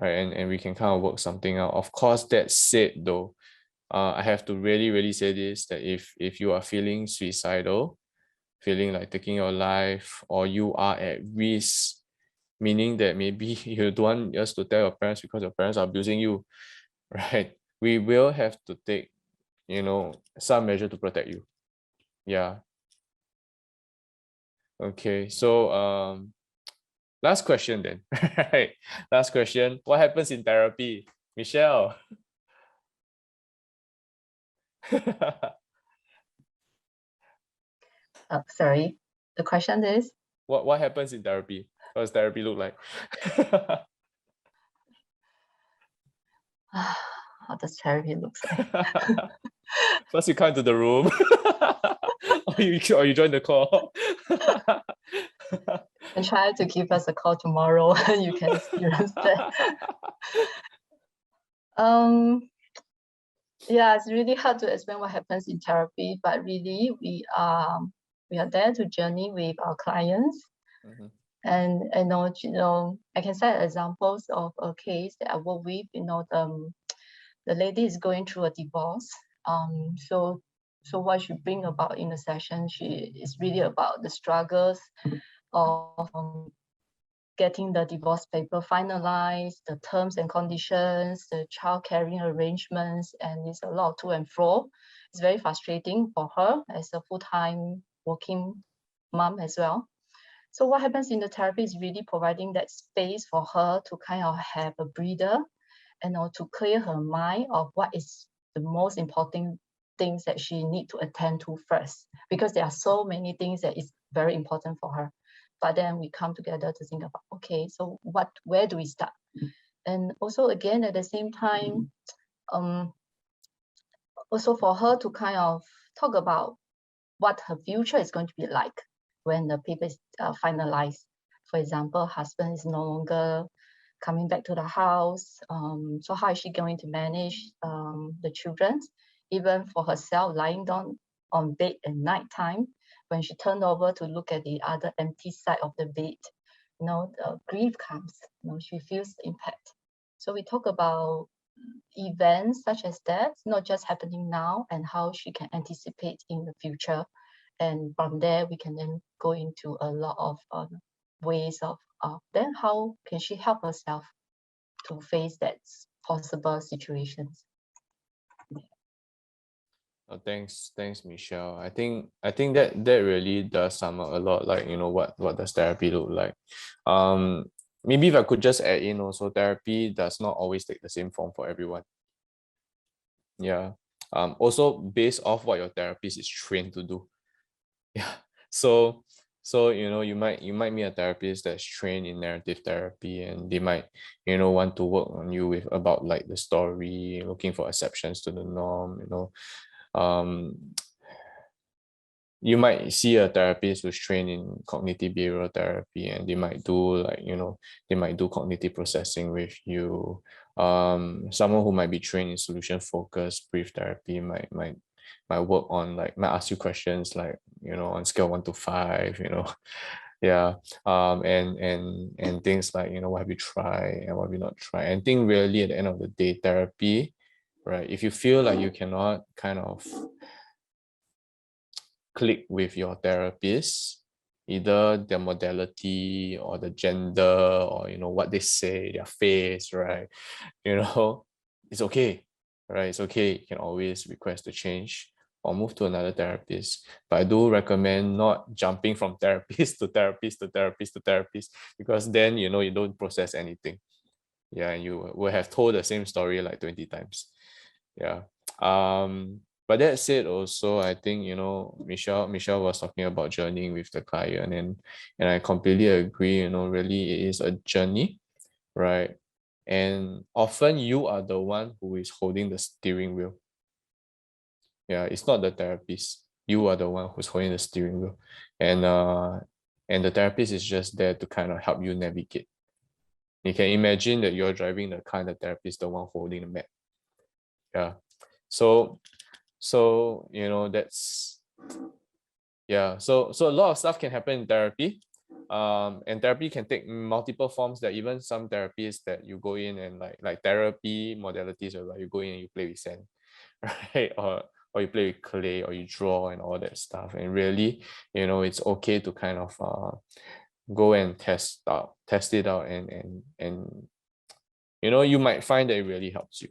right? And we can kind of work something out. Of course, that said though, I have to really, really say this, that if you are feeling suicidal, feeling like taking your life, or you are at risk, meaning that maybe you don't want us to tell your parents because your parents are abusing you, right? We will have to take, some measure to protect you. Yeah. Okay, so last question then. Right. Last question. What happens in therapy? Michelle. Sorry, the question is, What happens in therapy? What does therapy look like? how does therapy looks like? First you come to the room. or you join the call. And try to give us a call tomorrow and you can experience that. Yeah, it's really hard to explain what happens in therapy, but really we are there to journey with our clients. Mhm. And I can cite examples of a case that I work with. The lady is going through a divorce. So what she bring about in the session, she is really about the struggles of getting the divorce paper finalized, the terms and conditions, the child caring arrangements, and it's a lot to and fro. It's very frustrating for her as a full-time working mom as well. So what happens in the therapy is really providing that space for her to kind of have a breather and to clear her mind of what is the most important things that she need to attend to first, because there are so many things that is very important for her. But then we come together to think about, okay, so where do we start? And also again, at the same time, also for her to kind of talk about what her future is going to be like when the paper is finalized. For example, husband is no longer coming back to the house. So how is she going to manage the children? Even for herself, lying down on bed at night time, when she turned over to look at the other empty side of the bed, the grief comes. She feels the impact. So we talk about events such as that, not just happening now, and how she can anticipate in the future. And from there, we can then go into a lot of ways of then how can she help herself to face that possible situations. Oh, thanks, Michelle. I think that really does sum up a lot, like, what does therapy look like. Maybe if I could just add in also, therapy does not always take the same form for everyone. Yeah. Also based off what your therapist is trained to do. Yeah. So you might meet a therapist that's trained in narrative therapy, and they might want to work on you with about like the story, looking for exceptions to the norm. um you might see a therapist who's trained in cognitive behavioral therapy, and they might do cognitive processing with you. Someone who might be trained in solution focused brief therapy might work on, like, might ask you questions like, on scale 1 to 5, yeah. And things like, what have you tried and what have you not tried. And I think really at the end of the day, therapy, right, if you feel like you cannot kind of click with your therapist, either their modality or the gender, or what they say, their face, right? It's okay, right? It's okay. You can always request to change or move to another therapist. But I do recommend not jumping from therapist to therapist to therapist to therapist, because then you don't process anything. Yeah, and you will have told the same story like 20 times. Yeah. But that said, also, I think, Michelle was talking about journeying with the client, and I completely agree. Really, it is a journey, right? And often you are the one who is holding the steering wheel. Yeah, it's not the therapist. You are the one who's holding the steering wheel, and the therapist is just there to kind of help you navigate. You can imagine that you're driving the car, and the therapist the one holding the map. Yeah. So that's, yeah, so a lot of stuff can happen in therapy. And therapy can take multiple forms. That even some therapies that you go in and like therapy modalities where you go in and you play with sand, right? Or you play with clay, or you draw and all that stuff. And really, it's okay to kind of go and test it out, and you might find that it really helps you.